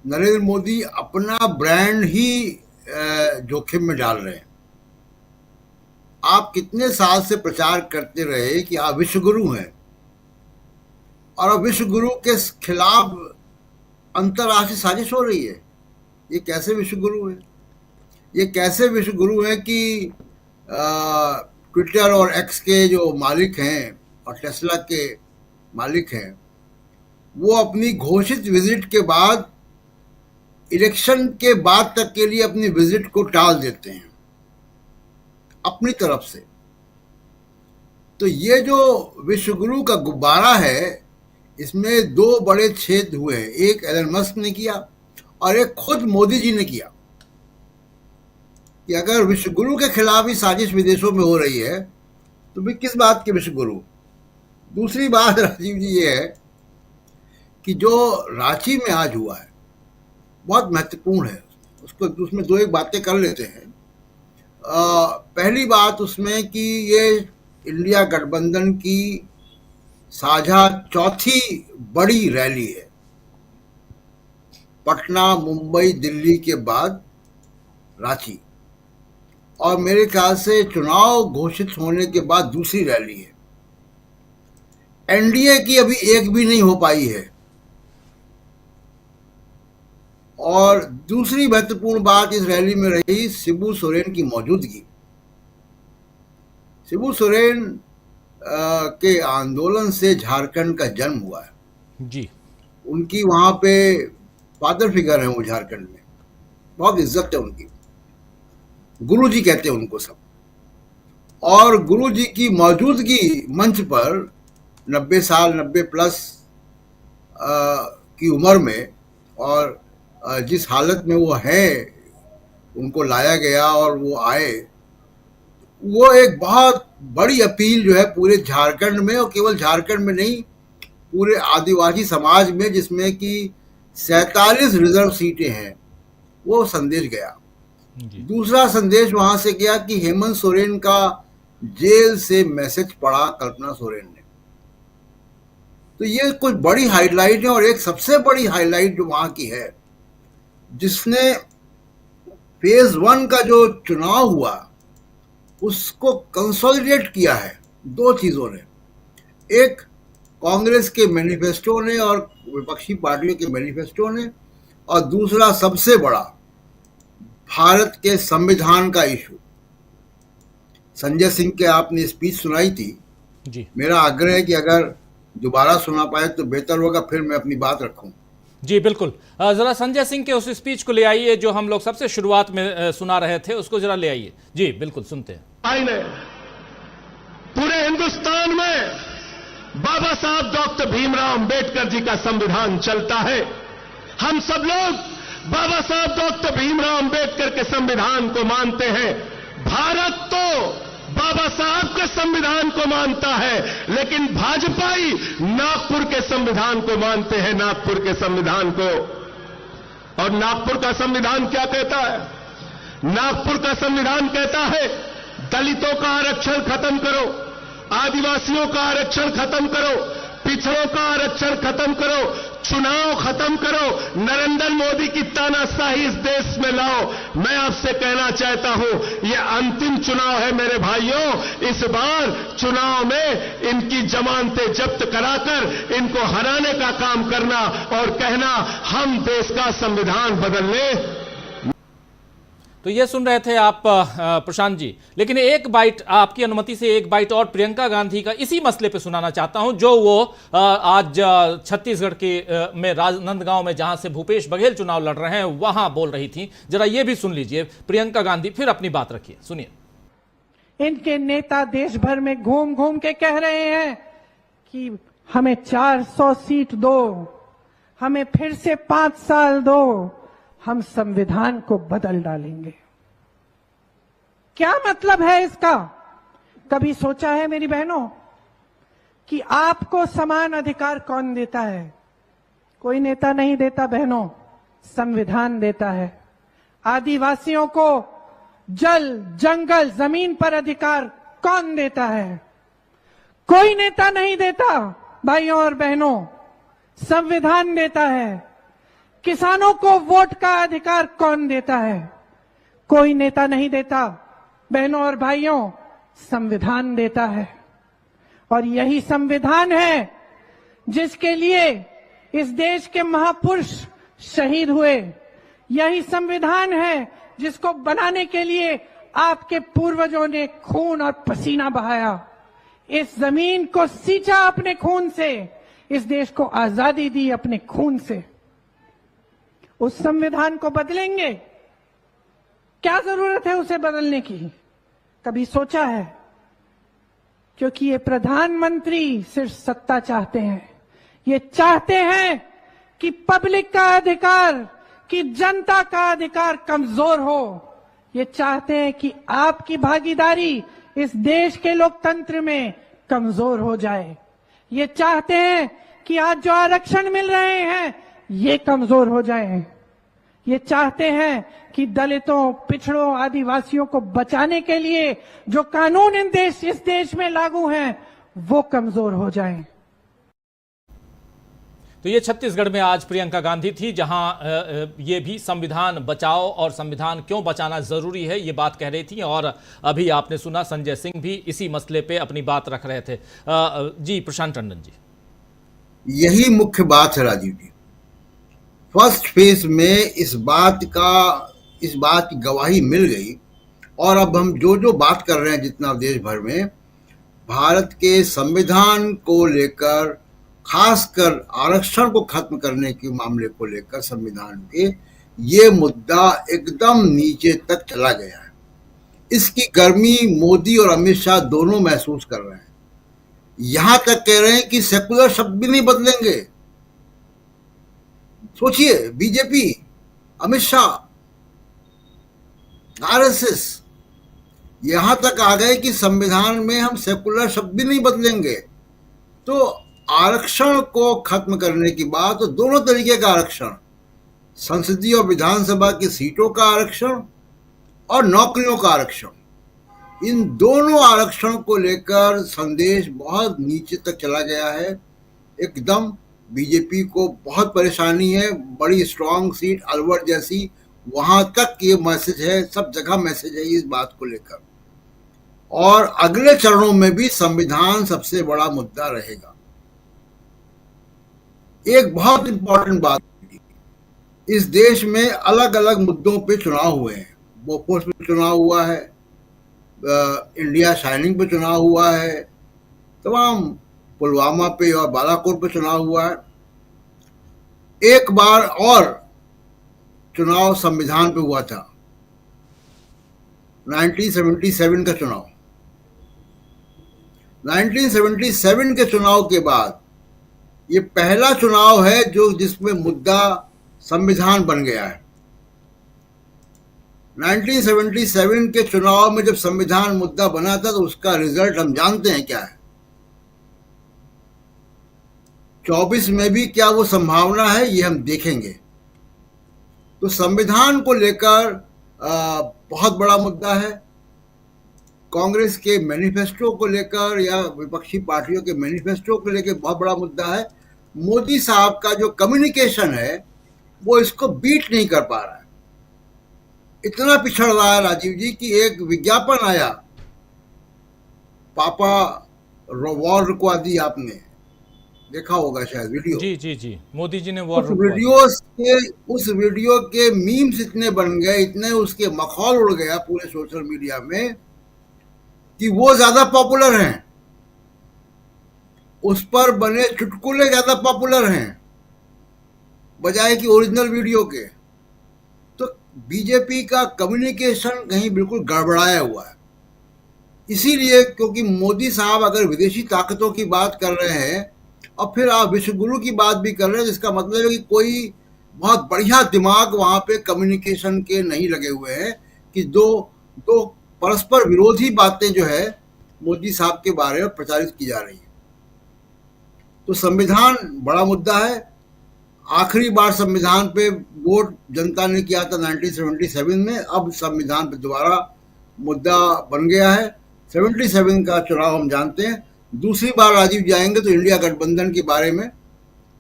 I: नरेंद्र मोदी अपना ब्रांड ही जोखिम में डाल रहे हैं। आप कितने साल से प्रचार करते रहे कि आप विश्वगुरु हैं, और अब विश्वगुरु के खिलाफ अंतर्राष्ट्रीय साजिश हो रही है। ये कैसे विश्वगुरु है? ये कैसे विश्वगुरु है कि ट्विटर और एक्स के जो मालिक हैं और टेस्ला के मालिक हैं, वो अपनी घोषित विजिट के बाद, इलेक्शन के बाद तक के लिए अपनी विजिट को टाल देते हैं अपनी तरफ से। तो ये जो विश्वगुरु का गुब्बारा है, इसमें दो बड़े छेद हुए हैं। एक एलन मस्क ने किया और एक खुद मोदी जी ने किया, कि अगर विश्वगुरु के खिलाफ ही साजिश विदेशों में हो रही है तो भी किस बात के विश्वगुरु। दूसरी बात राजीव जी ये है कि जो रांची में आज हुआ है बहुत महत्वपूर्ण है, उसमें दो एक बातें कर लेते हैं। पहली बात उसमें कि ये इंडिया गठबंधन की साझा चौथी बड़ी रैली है। पटना, मुंबई, दिल्ली के बाद रांची, और मेरे ख्याल से चुनाव घोषित होने के बाद दूसरी रैली है। एनडीए की अभी एक भी नहीं हो पाई है। और दूसरी महत्वपूर्ण बात इस रैली में रही शिबू सोरेन की मौजूदगी। शिबू सोरेन के आंदोलन से झारखंड का जन्म हुआ है
A: जी।
I: उनकी वहां पे फादर फिगर है वो झारखंड में, बहुत इज्जत है उनकी, गुरुजी कहते हैं उनको सब। और गुरुजी की मौजूदगी मंच पर 90 साल 90 प्लस की उम्र में, और जिस हालत में वो है, उनको लाया गया और वो आए, वो एक बहुत बड़ी अपील जो है पूरे झारखंड में, और केवल झारखंड में नहीं, पूरे आदिवासी समाज में, जिसमें कि 47 रिजर्व सीटें हैं, वो संदेश गया। दूसरा संदेश वहां से गया कि हेमंत सोरेन का जेल से मैसेज पढ़ा कल्पना सोरेन ने। तो ये कुछ बड़ी हाईलाइट है। और एक सबसे बड़ी हाईलाइट जो वहां की है, जिसने फेज 1 का जो चुनाव हुआ उसको कंसोलिडेट किया है दो चीजों ने। एक कांग्रेस के मैनिफेस्टो ने और विपक्षी पार्टियों के मैनिफेस्टो ने, और दूसरा सबसे बड़ा भारत के संविधान का इशू। संजय सिंह के आपने स्पीच सुनाई थी जी। मेरा आग्रह है कि अगर दोबारा सुना पाए तो बेहतर होगा, फिर मैं अपनी बात रखूं।
A: जी बिल्कुल। जरा संजय सिंह के उस स्पीच को ले आइए जो हम लोग सबसे शुरुआत में सुना रहे थे, उसको जरा ले आइए। जी बिल्कुल, सुनते हैं।
B: आईने पूरे हिंदुस्तान में बाबा साहब डॉक्टर भीमराव अंबेडकर जी का संविधान चलता है। हम सब लोग बाबा साहब डॉक्टर भीमराव अंबेडकर के संविधान को मानते हैं। भारत तो बाबा साहब के संविधान को मानता है, लेकिन भाजपाई नागपुर के संविधान को मानते हैं, नागपुर के संविधान को। और नागपुर का संविधान क्या कहता है? नागपुर का संविधान कहता है दलितों का आरक्षण खत्म करो, आदिवासियों का आरक्षण खत्म करो, पिछड़ों का आरक्षण खत्म करो, चुनाव खत्म करो, नरेंद्र मोदी की तानाशाही इस देश में लाओ। मैं आपसे कहना चाहता हूं, यह अंतिम चुनाव है मेरे भाइयों। इस बार चुनाव में इनकी जमानतें जब्त कराकर इनको हराने का काम करना और कहना हम देश का संविधान बदलने।
A: तो ये सुन रहे थे आप प्रशांत जी, लेकिन एक बाइट, आपकी अनुमति से एक बाइट और प्रियंका गांधी का इसी मसले पे सुनाना चाहता हूं, जो वो आज छत्तीसगढ़ के में राजनांदगांव में जहां से भूपेश बघेल चुनाव लड़ रहे हैं वहां बोल रही थी। जरा ये भी सुन लीजिए प्रियंका गांधी, फिर अपनी बात रखिए, सुनिए।
J: इनके नेता देश भर में घूम घूम के कह रहे हैं कि हमें 400 सीट दो, हमें फिर से 5 साल दो, हम संविधान को बदल डालेंगे। क्या मतलब है इसका? कभी सोचा है मेरी बहनों कि आपको समान अधिकार कौन देता है? कोई नेता नहीं देता बहनों, संविधान देता है। आदिवासियों को जल, जंगल, जमीन पर अधिकार कौन देता है? कोई नेता नहीं देता भाइयों और बहनों, संविधान देता है। किसानों को वोट का अधिकार कौन देता है? कोई नेता नहीं देता बहनों और भाइयों, संविधान देता है। और यही संविधान है जिसके लिए इस देश के महापुरुष शहीद हुए। यही संविधान है जिसको बनाने के लिए आपके पूर्वजों ने खून और पसीना बहाया, इस जमीन को सींचा अपने खून से, इस देश को आजादी दी अपने खून से। उस संविधान को बदलेंगे? क्या जरूरत है उसे बदलने की? कभी सोचा है? क्योंकि ये प्रधानमंत्री सिर्फ सत्ता चाहते हैं। ये चाहते हैं कि पब्लिक का अधिकार, कि जनता का अधिकार कमजोर हो। ये चाहते हैं कि आपकी भागीदारी इस देश के लोकतंत्र में कमजोर हो जाए। ये चाहते हैं कि आज जो आरक्षण मिल रहे हैं ये कमजोर हो जाए। ये चाहते हैं कि दलितों, पिछड़ों, आदिवासियों को बचाने के लिए जो कानून इस देश में लागू हैं वो कमजोर हो जाएं।
A: तो ये छत्तीसगढ़ में आज प्रियंका गांधी थी, जहां ये भी संविधान बचाओ और संविधान क्यों बचाना जरूरी है ये बात कह रही थी। और अभी आपने सुना संजय सिंह भी इसी मसले पे अपनी बात रख रहे थे। जी प्रशांत टंडन जी,
I: यही मुख्य बात है राजीव जी। फर्स्ट फेज में इस बात की गवाही मिल गई। और अब हम जो बात कर रहे हैं जितना देश भर में भारत के संविधान को लेकर, खासकर आरक्षण को खत्म करने के मामले को लेकर संविधान के, ये मुद्दा एकदम नीचे तक चला गया है। इसकी गर्मी मोदी और अमित शाह दोनों महसूस कर रहे हैं। यहां तक कह रहे हैं कि सेकुलर शब्द भी नहीं बदलेंगे। सोचिए, बीजेपी, अमित शाह, आरएसएस यहां तक आ गए कि संविधान में हम सेकुलर शब्द भी नहीं बदलेंगे। तो आरक्षण को खत्म करने की बात, तो दोनों तरीके का आरक्षण, संसदीय और विधानसभा की सीटों का आरक्षण और नौकरियों का आरक्षण, इन दोनों आरक्षण को लेकर संदेश बहुत नीचे तक चला गया है। एकदम बीजेपी को बहुत परेशानी है। बड़ी स्ट्रांग सीट अलवर जैसी, वहां तक ये मैसेज है, सब जगह मैसेज है इस बात को लेकर। और अगले चरणों में भी संविधान सबसे बड़ा मुद्दा रहेगा। एक बहुत इंपॉर्टेंट बात, इस देश में अलग अलग मुद्दों पे चुनाव हुए हैं। बोफोर्स पे चुनाव हुआ है, इंडिया शाइनिंग पे चुनाव हुआ है, तमाम पुलवामा पे और बालाकोट पे चुनाव हुआ है। एक बार और चुनाव संविधान पे हुआ था, 1977 का चुनाव। 1977 के चुनाव के बाद ये पहला चुनाव है जो जिसमें मुद्दा संविधान बन गया है। 1977 के चुनाव में जब संविधान मुद्दा बना था तो उसका रिजल्ट हम जानते हैं क्या है। 24 में भी क्या वो संभावना है, ये हम देखेंगे। तो संविधान को लेकर बहुत बड़ा मुद्दा है। कांग्रेस के मैनिफेस्टो को लेकर या विपक्षी पार्टियों के मैनिफेस्टो को लेकर बहुत बड़ा मुद्दा है। मोदी साहब का जो कम्युनिकेशन है वो इसको बीट नहीं कर पा रहा है। इतना पिछड़ रहा है राजीव जी कि एक विज्ञापन आया, पापा वॉर रुकवा दी, आपने देखा होगा शायद वीडियो।
A: जी मोदी जी ने वॉर
I: उस वीडियो के मीम्स इतने बन गए, इतने उसके मखौल उड़ गया पूरे सोशल मीडिया में कि वो ज्यादा पॉपुलर हैं, उस पर बने चुटकुले ज्यादा पॉपुलर हैं बजाय कि ओरिजिनल वीडियो के। तो बीजेपी का कम्युनिकेशन कहीं बिल्कुल गड़बड़ाया हुआ है। इसीलिए क्योंकि मोदी साहब अगर विदेशी ताकतों की बात कर रहे हैं और फिर आप विश्वगुरु की बात भी कर रहे हैं, इसका मतलब है कि कोई बहुत बढ़िया दिमाग वहां पे कम्युनिकेशन के नहीं लगे हुए हैं कि दो परस्पर विरोधी बातें जो है मोदी साहब के बारे में प्रचारित की जा रही है। तो संविधान बड़ा मुद्दा है। आखिरी बार संविधान पे वोट जनता ने किया था 1977 में, अब संविधान पे दोबारा मुद्दा बन गया है। 77 का चुनाव हम जानते हैं। दूसरी बार राजीव जाएंगे तो इंडिया गठबंधन के बारे में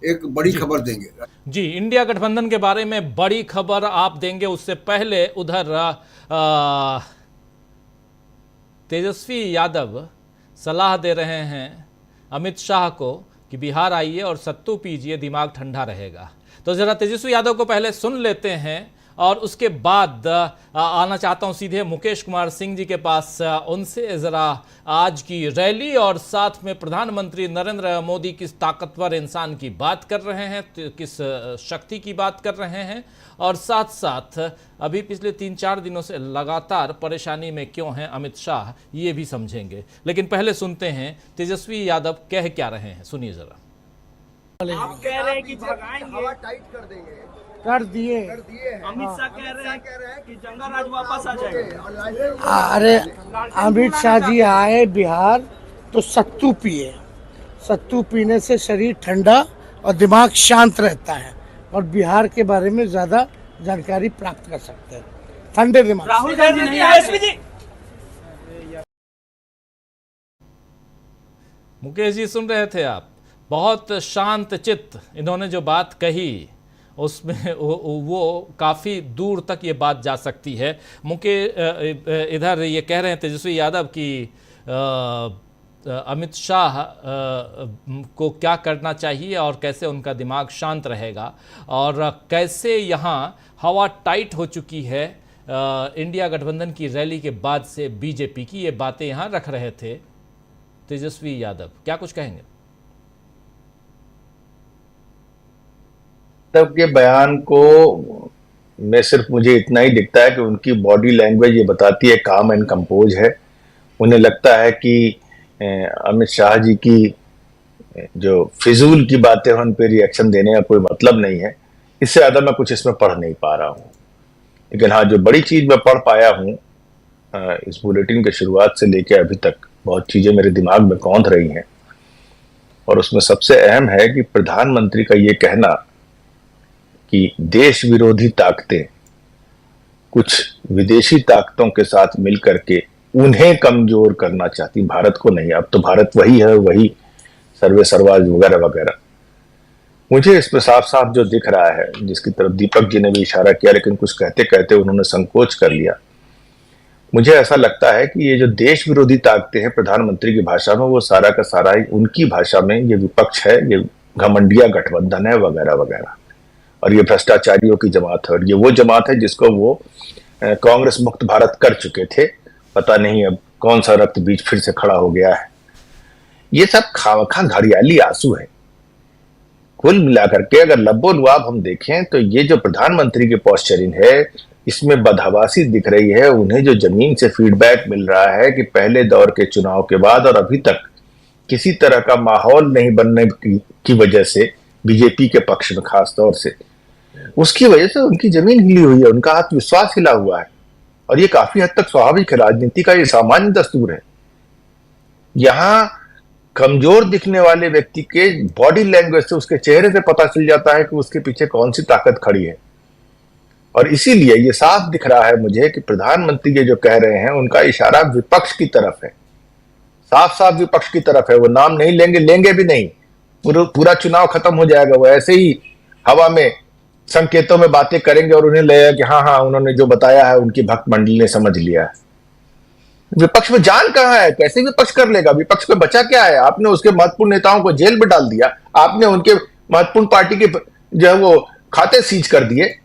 I: एक बड़ी खबर देंगे।
A: जी, इंडिया गठबंधन के बारे में बड़ी खबर आप देंगे। उससे पहले उधर तेजस्वी यादव सलाह दे रहे हैं अमित शाह को कि बिहार आइए और सत्तू पीजिए, दिमाग ठंडा रहेगा। तो जरा तेजस्वी यादव को पहले सुन लेते हैं और उसके बाद आना चाहता हूं सीधे मुकेश कुमार सिंह जी के पास। उनसे जरा आज की रैली और साथ में प्रधानमंत्री नरेंद्र मोदी किस ताकतवर इंसान की बात कर रहे हैं, किस शक्ति की बात कर रहे हैं, और साथ साथ अभी पिछले 3-4 दिनों से लगातार परेशानी में क्यों हैं अमित शाह, ये भी समझेंगे। लेकिन पहले सुनते हैं तेजस्वी यादव कह क्या रहे हैं, सुनिए जरा।
J: आप कह रहे हैं कि भगाएंगे, हवा टाइट कर देंगे, कर दिए। अमित शाह कह रहे हैं कि जंगल राज वापस आ जाएगा।
K: अरे अमित शाह जी आए बिहार तो सत्तू पिए, सत्तू पीने से शरीर ठंडा और दिमाग शांत रहता है और बिहार के बारे में ज्यादा जानकारी प्राप्त कर सकते हैं ठंडे दिमाग।
J: राहुल गांधी नहीं आए।
A: मुकेश जी सुन रहे थे आप, बहुत शांत चित्त इन्होंने जो बात कही उसमें वो काफ़ी दूर तक ये बात जा सकती है। इधर ये कह रहे हैं तेजस्वी यादव कि अमित शाह को क्या करना चाहिए और कैसे उनका दिमाग शांत रहेगा, और कैसे यहाँ हवा टाइट हो चुकी है इंडिया गठबंधन की रैली के बाद से बीजेपी की, ये बातें यहाँ रख रहे थे तेजस्वी यादव। क्या कुछ कहेंगे?
L: तब के बयान को में सिर्फ मुझे इतना ही दिखता है कि उनकी बॉडी लैंग्वेज ये बताती है काम एंड कंपोज है। उन्हें लगता है कि अमित शाह जी की जो फिजूल की बातें हैं उन पर रिएक्शन देने का कोई मतलब नहीं है। इससे ज्यादा मैं कुछ इसमें पढ़ नहीं पा रहा हूँ। लेकिन हाँ, जो बड़ी चीज मैं पढ़ पाया हूँ इस बुलेटिन के शुरुआत से लेकर अभी तक, बहुत चीजें मेरे दिमाग में कौंध रही हैं, और उसमें सबसे अहम है कि प्रधानमंत्री का ये कहना कि देश विरोधी ताकतें कुछ विदेशी ताकतों के साथ मिलकर के उन्हें कमजोर करना चाहती, भारत को नहीं। अब तो भारत वही है, वही सर्वे सर्वाज वगैरह वगैरह। मुझे इसमें साफ साफ जो दिख रहा है, जिसकी तरफ दीपक जी ने भी इशारा किया लेकिन कुछ कहते कहते उन्होंने संकोच कर लिया, मुझे ऐसा लगता है कि ये जो देश विरोधी ताकतें हैं प्रधानमंत्री की भाषा में, वो सारा का सारा उनकी भाषा में ये विपक्ष है, ये घमंडिया गठबंधन है वगैरह वगैरह, और ये भ्रष्टाचारियों की जमात है, और ये वो जमात है जिसको वो कांग्रेस मुक्त भारत कर चुके थे। पता नहीं अब कौन सा रक्त बीज फिर से खड़ा हो गया है। ये सब खामखा घड़ियाली आंसू है। कुल मिलाकर के अगर लब्बो लुआब हम देखें तो ये जो प्रधानमंत्री की पोस्चरिंग है इसमें बदहवासी दिख रही है। उन्हें जो जमीन से फीडबैक मिल रहा है कि पहले दौर के चुनाव के बाद और अभी तक किसी तरह का माहौल नहीं बनने की वजह से बीजेपी के पक्ष में खास तौर से, उसकी वजह से उनकी जमीन हिली हुई है, उनका आत्मविश्वास हिला हुआ है। और ये काफी हद तक स्वाभाविक है, राजनीति का ये सामान्य दस्तूर है। यहां कमजोर दिखने वाले व्यक्ति के बॉडी लैंग्वेज से, उसके चेहरे से पता चल जाता है कि उसके पीछे कौन सी ताकत खड़ी है। और इसीलिए ये साफ दिख रहा है मुझे कि प्रधानमंत्री ये जो कह रहे हैं उनका इशारा विपक्ष की तरफ है, साफ साफ विपक्ष की तरफ है। वो नाम नहीं लेंगे भी नहीं, पूरा चुनाव खत्म हो जाएगा। वो ऐसे ही हवा में संकेतों में बातें करेंगे और उन्हें लगेगा कि हाँ उन्होंने जो बताया है उनकी भक्त मंडली ने समझ लिया है। विपक्ष में जान कहां है, कैसे विपक्ष कर लेगा? विपक्ष में बचा क्या है? आपने उसके महत्वपूर्ण नेताओं को जेल में डाल दिया, आपने उनके महत्वपूर्ण पार्टी के जो है वो खाते सीज कर दिए।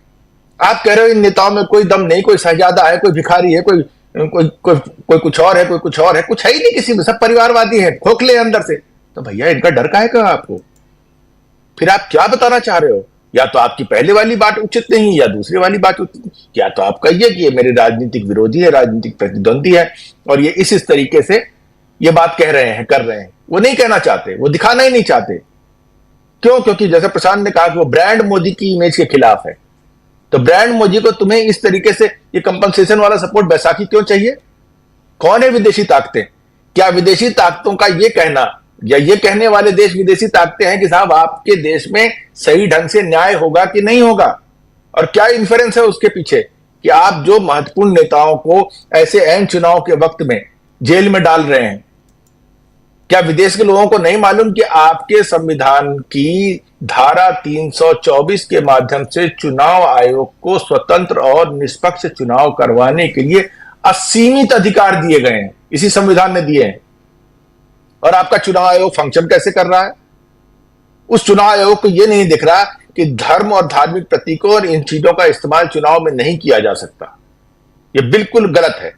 L: आप कह रहे हो इन नेताओं में कोई दम नहीं, कोई शहजादा है, कोई भिखारी है, कोई कुछ और है, कोई कुछ और है, कुछ है ही नहीं किसी में, सब परिवारवादी है, खोखले अंदर से। तो भैया इनका डर काहे का आपको? फिर आप क्या बताना चाह रहे हो? या तो आपकी पहले वाली बात उचित नहीं या दूसरी वाली बात उचित नहीं, या तो आप कहिए कि ये मेरे राजनीतिक विरोधी है, राजनीतिक प्रतिद्वंदी है और ये इस तरीके से ये बात कह रहे हैं, कर रहे हैं। वो नहीं कहना चाहते, वो दिखाना ही नहीं चाहते। क्यों? क्योंकि जैसे प्रशांत ने कहा कि वो ब्रांड मोदी की इमेज के खिलाफ है। तो ब्रांड मोदी को तुम्हें इस तरीके से ये कंपनसेशन वाला सपोर्ट बैसाखी क्यों चाहिए? कौन है विदेशी ताकतें? क्या विदेशी ताकतों का ये कहना या ये कहने वाले देश विदेशी ताकतें हैं कि साहब आपके देश में सही ढंग से न्याय होगा कि नहीं होगा? और क्या इन्फ्रेंस है उसके पीछे कि आप जो महत्वपूर्ण नेताओं को ऐसे ऐन चुनाव के वक्त में जेल में डाल रहे हैं? क्या विदेश के लोगों को नहीं मालूम कि आपके संविधान की धारा 324 के माध्यम से चुनाव आयोग को स्वतंत्र और निष्पक्ष चुनाव करवाने के लिए असीमित अधिकार दिए गए हैं, इसी संविधान ने दिए हैं। और आपका चुनाव आयोग फंक्शन कैसे कर रहा है? उस चुनाव आयोग को यह नहीं दिख रहा कि धर्म और धार्मिक प्रतीकों और इन चीजों का इस्तेमाल चुनाव में नहीं किया जा सकता। यह बिल्कुल गलत है।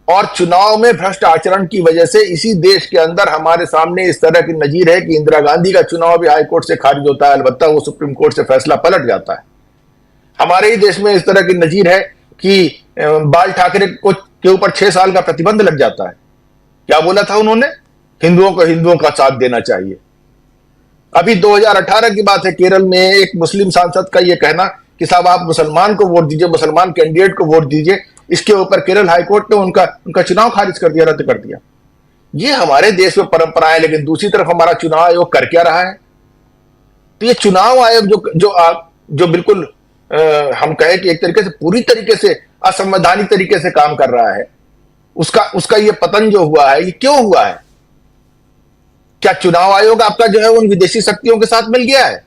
L: और चुनाव में भ्रष्ट आचरण की वजह से इसी देश के अंदर हमारे सामने इस तरह की नजीर है कि इंदिरा गांधी का चुनाव भी हाईकोर्ट से खारिज होता है, अलबत्ता वो सुप्रीम कोर्ट से फैसला पलट जाता है। हमारे ही देश में इस तरह की नजीर है कि बाल ठाकरे के ऊपर 6 साल का प्रतिबंध लग जाता है। क्या बोला था उन्होंने? हिंदुओं को हिंदुओं का साथ देना चाहिए। अभी 2018 की बात है, केरल में एक मुस्लिम सांसद का यह कहना कि साहब आप मुसलमान को वोट दीजिए, मुसलमान कैंडिडेट को वोट दीजिए, इसके ऊपर केरल हाईकोर्ट ने उनका चुनाव खारिज कर दिया, रद्द कर दिया। ये हमारे देश में परंपरा है। लेकिन दूसरी तरफ हमारा चुनाव आयोग कर क्या रहा है? तो ये चुनाव आयोग जो बिल्कुल हम कहें कि एक तरीके से पूरी तरीके से असंवैधानिक तरीके से काम कर रहा है, उसका ये पतन जो हुआ है, ये क्यों हुआ है? क्या चुनाव आयोग आपका जो है उन विदेशी शक्तियों के साथ मिल गया है?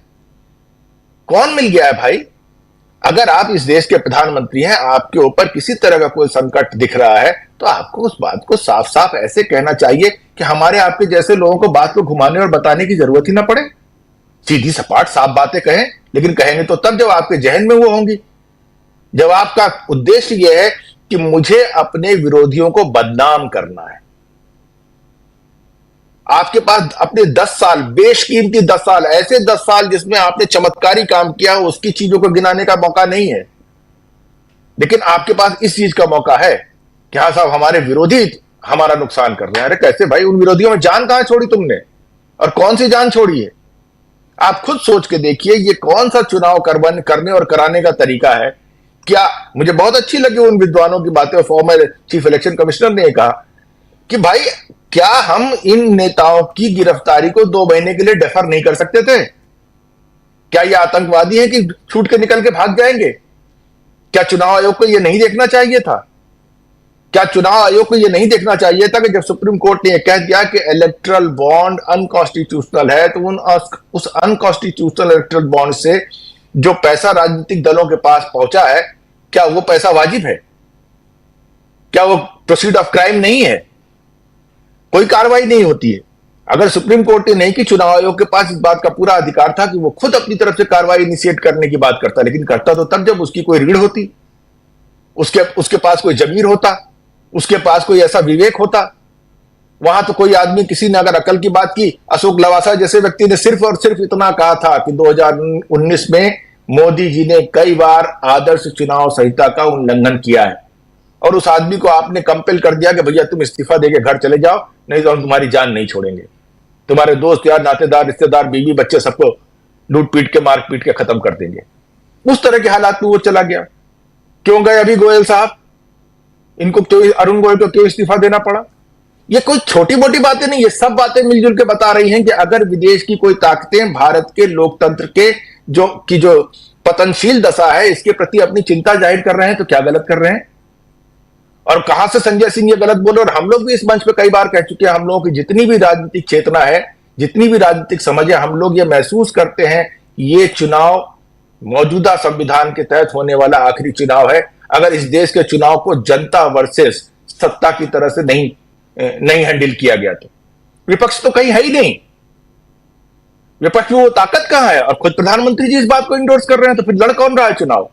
L: कौन मिल गया है भाई? अगर आप इस देश के प्रधानमंत्री हैं, आपके ऊपर किसी तरह का कोई संकट दिख रहा है, तो आपको उस बात को साफ साफ ऐसे कहना चाहिए कि हमारे आपके जैसे लोगों को बात को घुमाने और बताने की जरूरत ही ना पड़े। सीधी सपाट साफ बातें कहें, लेकिन कहेंगे तो तब जब आपके जहन में वो होंगी, जब आपका उद्देश्य यह है कि मुझे अपने विरोधियों को बदनाम करना है। आपके पास अपने 10 साल, बेशकीमती 10 साल, ऐसे 10 साल जिसमें आपने चमत्कारी काम किया, उसकी चीजों को गिनाने का मौका नहीं है। लेकिन आपके पास इस चीज का मौका है कि हाँ साहब हमारे विरोधी हमारा नुकसान कर रहे हैं। अरे कैसे भाई? उन विरोधियों में जान कहां छोड़ी तुमने? और कौन सी जान छोड़ी है? आप खुद सोच के देखिए, ये कौन सा चुनाव करने और कराने का तरीका है? क्या मुझे बहुत अच्छी लगी उन विद्वानों की बातें। फॉर्मर चीफ इलेक्शन कमिश्नर ने कहा कि भाई क्या हम इन नेताओं की गिरफ्तारी को 2 महीने के लिए डेफर नहीं कर सकते थे? क्या ये आतंकवादी है कि छूट के निकल के भाग जाएंगे? क्या चुनाव आयोग को यह नहीं देखना चाहिए था? क्या चुनाव आयोग को यह नहीं देखना चाहिए था कि जब सुप्रीम कोर्ट ने यह कह दिया कि इलेक्टोरल बॉन्ड अनकॉन्स्टिट्यूशनल है, तो उस अनकॉन्स्टिट्यूशनल इलेक्टोरल बॉन्ड से जो पैसा राजनीतिक दलों के पास पहुंचा है, क्या वो पैसा वाजिब है? क्या वो प्रोसीड ऑफ क्राइम नहीं है? कोई कार्रवाई नहीं होती है। अगर सुप्रीम कोर्ट ने नहीं की, चुनाव आयोग के पास इस बात का पूरा अधिकार था कि वो खुद अपनी तरफ से कार्रवाई इनिशिएट करने की बात करता। लेकिन करता तो तब जब उसकी कोई रीढ़ होती, उसके पास कोई जमीर होता, उसके पास कोई ऐसा विवेक होता। वहां तो कोई आदमी, किसी ने अगर अकल की बात की, अशोक लवासा जैसे व्यक्ति ने सिर्फ और सिर्फ इतना कहा था कि 2019 में मोदी जी ने कई बार आदर्श चुनाव संहिता का उल्लंघन किया है, और उस आदमी को आपने कंपेल कर दिया कि भैया तुम इस्तीफा देके घर चले जाओ, नहीं तो हम तुम्हारी जान नहीं छोड़ेंगे, तुम्हारे दोस्त यार, नातेदार, रिश्तेदार, बीवी बच्चे सबको लूट पीट के, मार पीट के खत्म कर देंगे। उस तरह के हालात में वो चला गया। क्यों गए अभी गोयल साहब? इनको क्यों, अरुण गोयल को क्यों इस्तीफा देना पड़ा? ये कोई छोटी मोटी बातें नहीं, ये सब बातें मिलजुल के बता रही हैं कि अगर विदेश की कोई ताकतें भारत के लोकतंत्र के जो पतनशील दशा है इसके प्रति अपनी चिंता जाहिर कर रहे हैं, तो क्या गलत कर रहे हैं? और कहां से संजय सिंह ये गलत बोले? और हम लोग भी इस मंच पे कई बार कह चुके हैं, हम लोगों की जितनी भी राजनीतिक चेतना है, जितनी भी राजनीतिक समझ है, हम लोग ये महसूस करते हैं ये चुनाव मौजूदा संविधान के तहत होने वाला आखिरी चुनाव है। अगर इस देश के चुनाव को जनता वर्सेस सत्ता की तरह से नहीं हैंडल किया गया तो विपक्ष तो कहीं है ही नहीं। विपक्ष में वो ताकत कहां है? और खुद प्रधानमंत्री जी इस बात को इंडोर्स कर रहे हैं, तो फिर लड़ कौन रहा है चुनाव?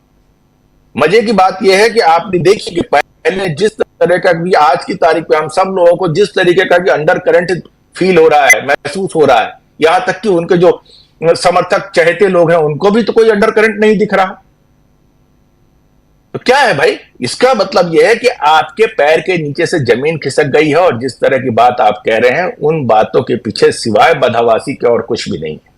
L: मजे की बात यह है कि आपने देखी कि पहले जिस तरह का भी, आज की तारीख पे हम सब लोगों को जिस तरीके का भी अंडर करंट फील हो रहा है, महसूस हो रहा है, यहां तक कि उनके जो समर्थक चहेते लोग हैं उनको भी तो कोई अंडर करंट नहीं दिख रहा। तो क्या है भाई? इसका मतलब यह है कि आपके पैर के नीचे से जमीन खिसक गई है, और जिस तरह की बात आप कह रहे हैं उन बातों के पीछे सिवाय बदहवासी के और कुछ भी नहीं है।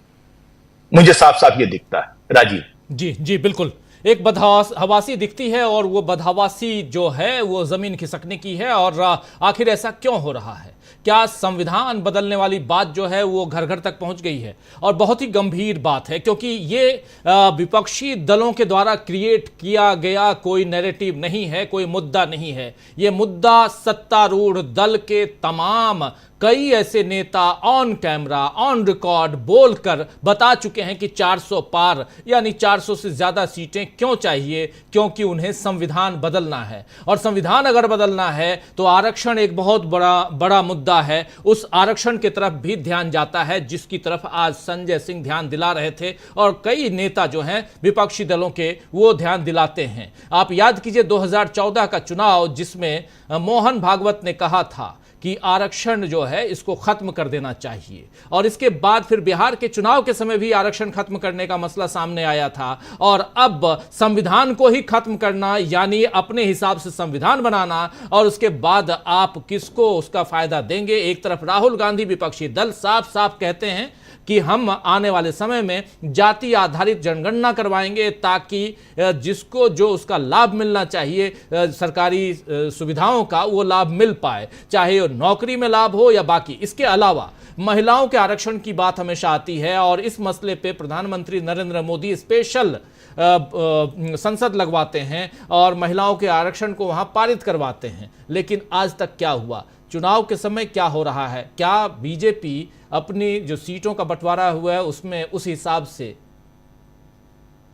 L: मुझे साफ साफ ये दिखता है। राजीव
A: जी जी बिल्कुल, एक बदहवासी दिखती है, और वो बदहवासी जो है वो जमीन खिसकने की है। और आखिर ऐसा क्यों हो रहा है? क्या संविधान बदलने वाली बात जो है वो घर घर तक पहुंच गई है? और बहुत ही गंभीर बात है, क्योंकि ये विपक्षी दलों के द्वारा क्रिएट किया गया कोई नैरेटिव नहीं है, कोई मुद्दा नहीं है। ये मुद्दा सत्तारूढ़ दल के तमाम कई ऐसे नेता ऑन कैमरा, ऑन रिकॉर्ड बोलकर बता चुके हैं कि 400 पार, यानी 400 से ज्यादा सीटें क्यों चाहिए, क्योंकि उन्हें संविधान बदलना है। और संविधान अगर बदलना है तो आरक्षण एक बहुत बड़ा मुद्दा है। उस आरक्षण की तरफ भी ध्यान जाता है, जिसकी तरफ आज संजय सिंह ध्यान दिला रहे थे, और कई नेता जो हैं विपक्षी दलों के वो ध्यान दिलाते हैं। आप याद कीजिए 2014 का चुनाव, जिसमें मोहन भागवत ने कहा था कि आरक्षण जो है इसको खत्म कर देना चाहिए, और इसके बाद फिर बिहार के चुनाव के समय भी आरक्षण खत्म करने का मसला सामने आया था। और अब संविधान को ही खत्म करना, यानी अपने हिसाब से संविधान बनाना, और उसके बाद आप किसको उसका फायदा देंगे? एक तरफ राहुल गांधी विपक्षी दल साफ साफ कहते हैं कि हम आने वाले समय में जाति आधारित जनगणना करवाएंगे, ताकि जिसको जो उसका लाभ मिलना चाहिए सरकारी सुविधाओं का, वो लाभ मिल पाए, चाहे वो नौकरी में लाभ हो या बाकी। इसके अलावा महिलाओं के आरक्षण की बात हमेशा आती है, और इस मसले पे प्रधानमंत्री नरेंद्र मोदी स्पेशल संसद लगवाते हैं और महिलाओं के आरक्षण को वहां पारित करवाते हैं। लेकिन आज तक क्या हुआ? चुनाव के समय क्या हो रहा है? क्या बीजेपी अपनी जो सीटों का बंटवारा हुआ है उसमें उस हिसाब से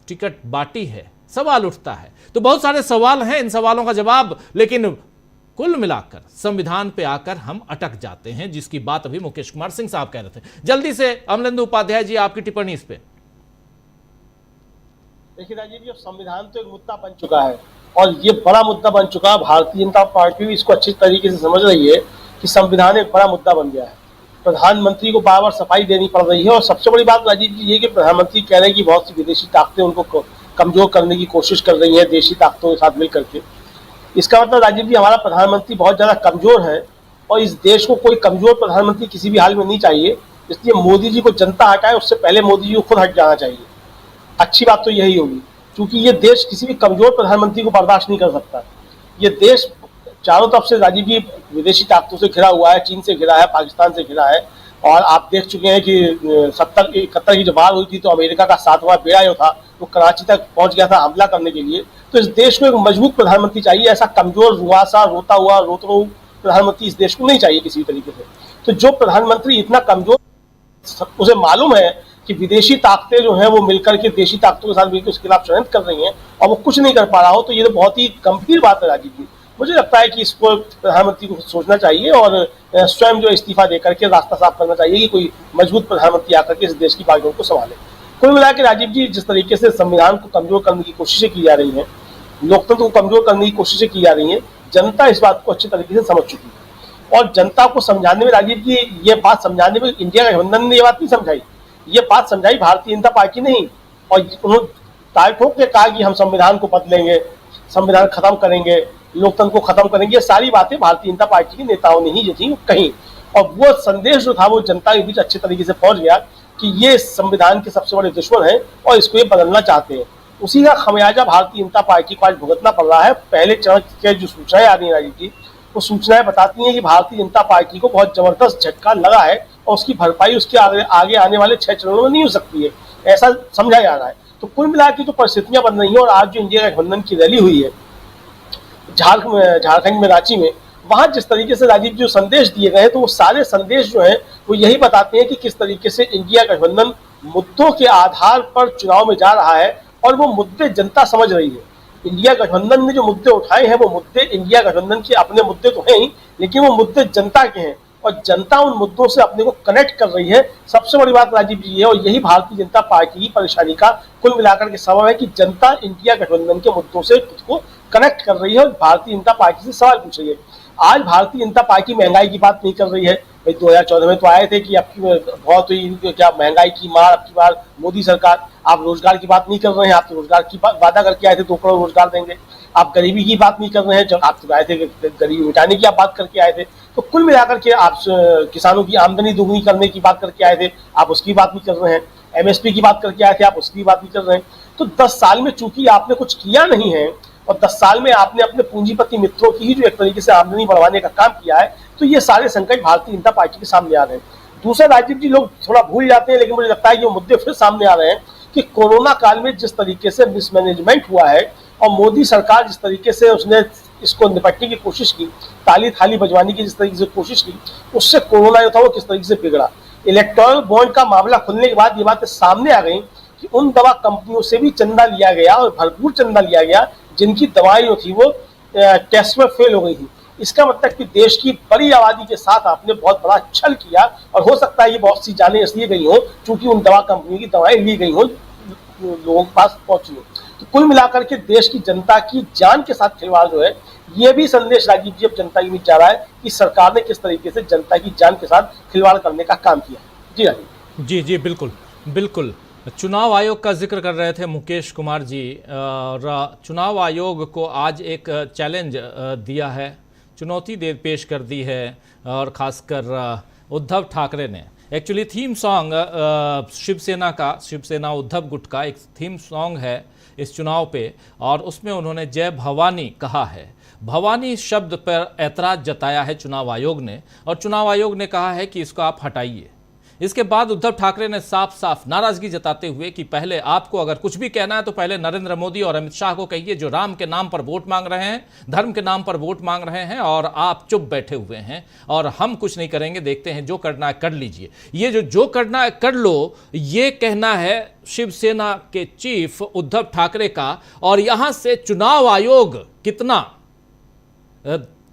A: टिकट बांटी है? सवाल उठता है। तो बहुत सारे सवाल हैं, इन सवालों का जवाब, लेकिन कुल मिलाकर संविधान पे आकर हम अटक जाते हैं, जिसकी बात अभी मुकेश कुमार सिंह साहब कह रहे थे। जल्दी से अमलेंदु उपाध्याय जी, आपकी टिप्पणी इस पे।
H: देखिए राजीव जी, संविधान तो एक मुद्दा बन चुका है, और ये बड़ा मुद्दा बन चुका है। भारतीय जनता पार्टी भी इसको अच्छी तरीके से समझ रही है कि संविधान एक बड़ा मुद्दा बन गया है। प्रधानमंत्री को बार बार सफाई देनी पड़ रही है, और सबसे बड़ी बात राजीव जी ये कि प्रधानमंत्री कह रहे हैं कि बहुत सी विदेशी ताकतें उनको कमजोर करने की कोशिश कर रही है देशी ताकतों के साथ मिलकर के। इसका मतलब राजीव जी हमारा प्रधानमंत्री बहुत ज्यादा कमजोर है, और इस देश को कोई कमजोर प्रधानमंत्री किसी भी हाल में नहीं चाहिए। इसलिए मोदी जी को जनता हटाए, उससे पहले मोदी जी को खुद हट जाना चाहिए। अच्छी बात तो यही होगी, क्योंकि ये देश किसी भी कमजोर प्रधानमंत्री को बर्दाश्त नहीं कर सकता। ये देश चारों तरफ से राजीव जी विदेशी ताकतों से घिरा हुआ है, चीन से घिरा है, पाकिस्तान से घिरा है, और आप देख चुके हैं कि 71 की जब बाढ़ हुई थी तो अमेरिका का 7वां बेड़ा जो था वो कराची तक पहुंच गया था हमला करने के लिए। तो इस देश को एक मजबूत प्रधानमंत्री चाहिए, ऐसा कमजोर रुआसा रोता हुआ रोतरो प्रधानमंत्री इस देश को नहीं चाहिए किसी तरीके से। तो जो प्रधानमंत्री इतना कमजोर, उसे मालूम है कि विदेशी ताकतें जो हैं वो मिलकर के देशी ताकतों के साथ मिलकर उसके खिलाफ षड्यंत्र कर रही हैं, और वो कुछ नहीं कर पा रहा हो, तो ये तो बहुत ही गंभीर बात है राजीव जी। मुझे लगता है कि इसको प्रधानमंत्री को सोचना चाहिए, और स्वयं जो इस्तीफा देकर के रास्ता साफ करना चाहिए कि कोई मजबूत प्रधानमंत्री आकर के इस देश की बागडोर को संभाले। कुल मिला के राजीव जी, जिस तरीके से संविधान को कमजोर करने की कोशिशें की जा रही हैं, लोकतंत्र को कमजोर करने की कोशिशें की जा रही हैं, जनता इस बात को अच्छी तरीके से समझ चुकी है। और जनता को समझाने में, राजीव जी ये बात समझाने में इंडिया गठबंधन ने ये बात नहीं समझाई, ये बात समझाई भारतीय जनता पार्टी नहीं। और उन्होंने ताल ठोक के कहा कि हम संविधान को बदलेंगे, संविधान खत्म करेंगे, लोकतंत्र को खत्म करेंगे, ये सारी बातें भारतीय जनता पार्टी के नेताओं ने ही जो थी कही। और वो संदेश जो था वो जनता के बीच अच्छे तरीके से पहुंच गया कि ये संविधान के सबसे बड़े दुश्मन हैं और इसको ये बदलना चाहते हैं। उसी का खमियाजा भारतीय जनता पार्टी को आज भुगतना पड़ रहा है। पहले चरण के जो सूचनाएं आ रही है राजीव जी, वो सूचनाएं बताती हैं कि भारतीय जनता पार्टी को बहुत जबरदस्त झटका लगा है और उसकी भरपाई उसके आगे आने वाले 6 चरणों में नहीं हो सकती है, ऐसा समझा जा रहा है। तो कुल मिलाकर की जो परिस्थितियां बन रही हैं, और आज जो इंडिया गठबंधन की रैली हुई है झारखंड में रांची में, वहां जिस तरीके से राजीव जो संदेश दिए गए, तो वो सारे संदेश जो है वो यही बताते हैं कि किस तरीके से इंडिया गठबंधन मुद्दों के आधार पर चुनाव में जा रहा है और वो मुद्दे जनता समझ रही है। इंडिया गठबंधन ने जो मुद्दे उठाए हैं वो मुद्दे इंडिया गठबंधन के अपने मुद्दे तो हैं ही, लेकिन वो मुद्दे जनता के हैं और जनता उन मुद्दों से अपने को कनेक्ट कर रही है। सबसे बड़ी बात राजीव जी है, और यही भारतीय जनता पार्टी की परेशानी का कुल मिलाकर के सबब है कि जनता इंडिया गठबंधन के मुद्दों से खुद को कनेक्ट कर रही है और भारतीय जनता पार्टी से सवाल पूछ रही है। आज भारतीय जनता पार्टी महंगाई की बात नहीं कर रही है। भाई 2014 में तो आए थे कि आपकी बहुत ही क्या महंगाई की मार, आपकी बार मोदी सरकार। आप रोजगार की बात नहीं कर रहे हैं, आप तो रोजगार की वादा करके आए थे 2 करोड़ रोजगार देंगे। आप गरीबी की बात नहीं कर रहे हैं, जब आप तो आए थे गरीबी मिटाने की आप बात करके आए थे। तो कुल मिलाकर के आप किसानों की आमदनी दोगुनी करने की बात करके आए थे, आप उसकी बात नहीं कर रहे हैं। MSP की बात करके आए थे, आप उसकी बात नहीं कर रहे हैं। तो 10 साल में चूंकि आपने कुछ किया नहीं है और 10 साल में आपने अपने पूंजीपति मित्रों की ही जो एक तरीके से आमदनी बढ़वाने का काम किया है, तो ये सारे संकट भारतीय जनता पार्टी के सामने आ रहे हैं। दूसरा राजीव जी, लोग थोड़ा भूल जाते हैं, लेकिन मुझे लगता है कि वो मुद्दे फिर सामने आ रहे हैं कि कोरोना काल में जिस तरीके से मिसमैनेजमेंट हुआ है और मोदी सरकार जिस तरीके से उसने इसको निपटने की कोशिश की, ताली थाली बजवाने की जिस तरीके से कोशिश की, उससे कोरोना जो था वो किस तरीके से बिगड़ा। इलेक्टोरल बॉन्ड का मामला खुलने के बाद ये बातें सामने आ गई कि उन दवा कंपनियों से भी चंदा लिया गया और भरपूर चंदा लिया गया जिनकी दवाई जो थी वो टेस्ट में फेल हो गई थी। इसका मतलब कि देश की बड़ी आबादी के साथ आपने बहुत बड़ा छल किया और हो सकता है ये बहुत सी जानें इसलिए गई हो क्योंकि उन दवा कंपनियों की दवाएं ली गई हो, लोगों के पास पहुंची हो। तो कुल मिलाकर के देश की जनता की जान के साथ खिलवाड़ जो है, ये भी संदेश राजीव जी अब जनता के बीच जा रहा है कि सरकार ने किस तरीके से जनता की जान के साथ खिलवाड़ करने का काम किया। जी राजीव
A: जी बिल्कुल बिल्कुल। चुनाव आयोग का जिक्र कर रहे थे मुकेश कुमार जी, और चुनाव आयोग को आज एक चैलेंज दिया है, चुनौती पेश कर दी है, और खासकर उद्धव ठाकरे ने actually theme song Shiv Sena Uddhav गुट का एक थीम सॉन्ग है इस चुनाव पे, और उसमें उन्होंने जय भवानी कहा है। भवानी शब्द पर ऐतराज जताया है चुनाव आयोग ने, और चुनाव आयोग ने कहा है कि इसको आप हटाइए। इसके बाद उद्धव ठाकरे ने साफ साफ नाराजगी जताते हुए कि पहले आपको अगर कुछ भी कहना है तो पहले नरेंद्र मोदी और अमित शाह को कहिए, जो राम के नाम पर वोट मांग रहे हैं, धर्म के नाम पर वोट मांग रहे हैं, और आप चुप बैठे हुए हैं और हम कुछ नहीं करेंगे, देखते हैं जो करना है कर लीजिए। ये जो करना है कर लो, ये कहना है शिवसेना के चीफ उद्धव ठाकरे का। और यहां से चुनाव आयोग कितना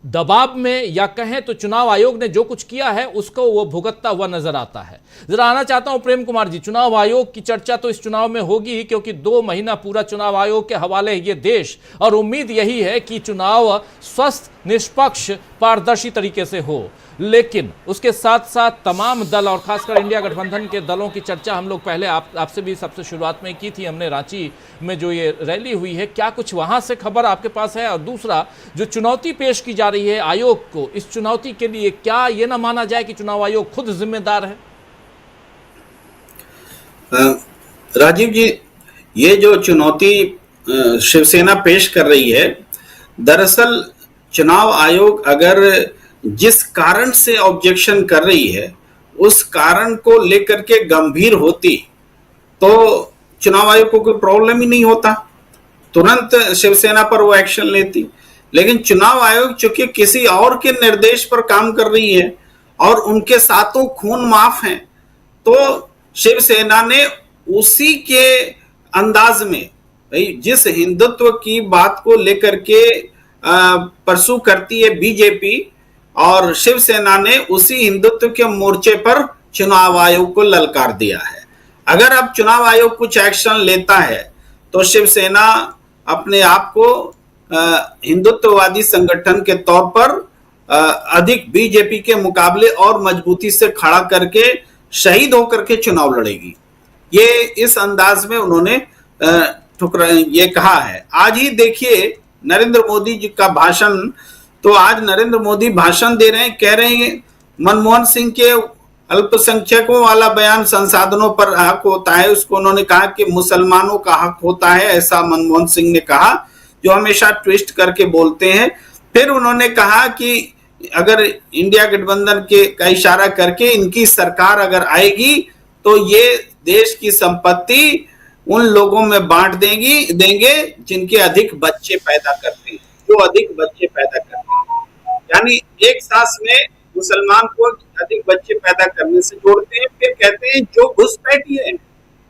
A: दबाव में, या कहें तो चुनाव आयोग ने जो कुछ किया है उसको वो भुगतता हुआ नजर आता है। जरा आना चाहता हूं प्रेम कुमार जी, चुनाव आयोग की चर्चा तो इस चुनाव में होगी ही, क्योंकि 2 महीना पूरा चुनाव आयोग के हवाले ये देश, और उम्मीद यही है कि चुनाव स्वस्थ, निष्पक्ष, पारदर्शी तरीके से हो। लेकिन उसके साथ साथ तमाम दल और खासकर इंडिया गठबंधन के दलों की चर्चा हम लोग पहले आपसे भी सबसे शुरुआत में की थी हमने, रांची में जो ये रैली हुई है, क्या कुछ वहां से खबर आपके पास है? और दूसरा, जो चुनौती पेश की जा रही है आयोग को, इस चुनौती के लिए क्या ये ना माना जाए कि चुनाव आयोग खुद जिम्मेदार है?
G: राजीव जी, ये जो चुनौती शिवसेना पेश कर रही है, दरअसल चुनाव आयोग अगर जिस कारण से ऑब्जेक्शन कर रही है उस कारण को लेकर के गंभीर होती तो चुनाव आयोग को कोई प्रॉब्लम ही नहीं होता, तुरंत शिवसेना पर वो एक्शन लेती। लेकिन चुनाव आयोग चूंकि किसी और के निर्देश पर काम कर रही है और उनके साथों खून माफ हैं, तो शिवसेना ने उसी के अंदाज में, भाई जिस हिंदुत्व की बात को लेकर के परसू करती है बीजेपी, और शिवसेना ने उसी हिंदुत्व के मोर्चे पर चुनाव आयोग को ललकार दिया है। अगर अब चुनाव आयोग कुछ एक्शन लेता है तो शिवसेना अपने आप को हिंदुत्ववादी संगठन के तौर पर अधिक बीजेपी के मुकाबले और मजबूती से खड़ा करके शहीद होकर के चुनाव लड़ेगी। ये इस अंदाज में उन्होंने ये कहा है। आज ही देखिए नरेंद्र मोदी जी का भाषण, तो आज नरेंद्र मोदी भाषण दे रहे हैं, कह रहे हैं मनमोहन सिंह के अल्पसंख्यकों वाला बयान संसाधनों पर हक होता है, उसको उन्होंने कहा कि मुसलमानों का हक होता है, ऐसा मनमोहन सिंह ने कहा, जो हमेशा ट्विस्ट करके बोलते हैं। फिर उन्होंने कहा कि अगर इंडिया गठबंधन के का इशारा करके इनकी सरकार अगर आएगी तो ये देश की संपत्ति उन लोगों में बांट देंगे जिनके अधिक बच्चे पैदा करते हैं, जो अधिक बच्चे पैदा करते हैं। यानी एक सांस में मुसलमान को अधिक बच्चे पैदा करने से जोड़ते हैं, फिर कहते हैं जो घुसपैठिए हैं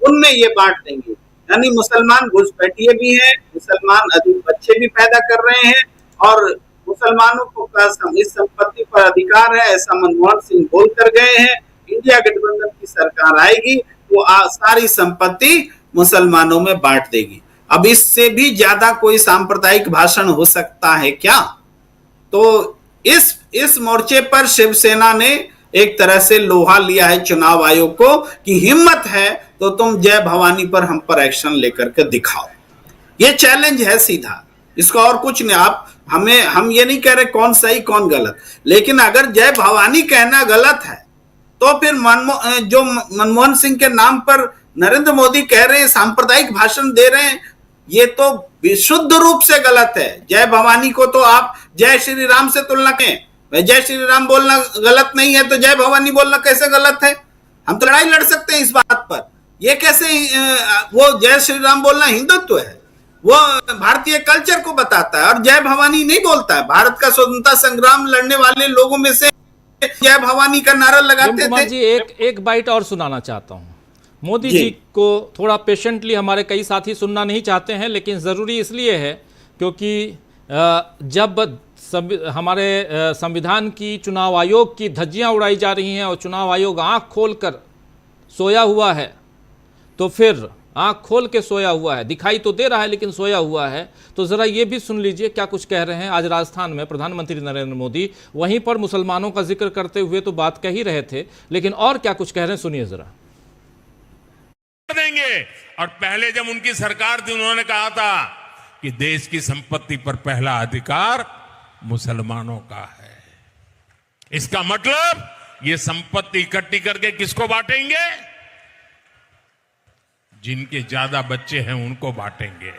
G: उनमें ये बांट देंगे। यानी मुसलमान घुसपैठिए भी हैं, मुसलमान अधिक बच्चे भी पैदा कर रहे हैं और मुसलमानों को इस संपत्ति पर अधिकार है, ऐसा मनमोहन सिंह बोल कर गए हैं। इंडिया गठबंधन की सरकार आएगी वो सारी संपत्ति मुसलमानों में बांट देगी। अब इससे भी ज्यादा कोई सांप्रदायिक भाषण हो सकता है क्या? तो इस मोर्चे पर शिवसेना ने एक तरह से लोहा लिया है चुनाव आयोग को कि हिम्मत है तो तुम जय भवानी पर हम पर एक्शन लेकर के दिखाओ। ये चैलेंज है सीधा, इसका और कुछ नहीं। हम ये नहीं कह रहे कौन सही कौन गलत, लेकिन अगर जय भवानी कहना गलत है तो फिर जो मनमोहन सिंह के नाम पर नरेंद्र मोदी कह रहे हैं, सांप्रदायिक भाषण दे रहे हैं, ये तो विशुद्ध रूप से गलत है। जय भवानी को तो आप जय श्री राम से तुलना करें, जय श्री राम बोलना गलत नहीं है तो जय भवानी बोलना कैसे गलत है? हम तो लड़ाई लड़ सकते हैं इस बात पर। ये कैसे वो जय श्री राम बोलना हिंदुत्व है, वो भारतीय कल्चर को बताता है और जय भवानी नहीं बोलता है। भारत का स्वतंत्रता संग्राम लड़ने वाले लोगों में से जय भवानी का नारा लगाते थे।
A: जी एक बाइट और सुनाना चाहता हूं। मोदी जी को थोड़ा पेशेंटली हमारे कई साथी सुनना नहीं चाहते हैं, लेकिन ज़रूरी इसलिए है क्योंकि जब हमारे संविधान की चुनाव आयोग की धज्जियां उड़ाई जा रही हैं और चुनाव आयोग आंख खोलकर सोया हुआ है, तो फिर आंख खोल के सोया हुआ है, दिखाई तो दे रहा है लेकिन सोया हुआ है। तो ज़रा ये भी सुन लीजिए क्या कुछ कह रहे हैं। आज राजस्थान में प्रधानमंत्री नरेंद्र मोदी वहीं पर मुसलमानों का जिक्र करते हुए तो बात कह ही रहे थे, लेकिन और क्या कुछ कह रहे हैं सुनिए जरा।
M: देंगे। और पहले जब उनकी सरकार थी उन्होंने कहा था कि देश की संपत्ति पर पहला अधिकार मुसलमानों का है। इसका मतलब ये संपत्ति इकट्ठी करके किसको बांटेंगे? जिनके ज्यादा बच्चे हैं उनको बांटेंगे।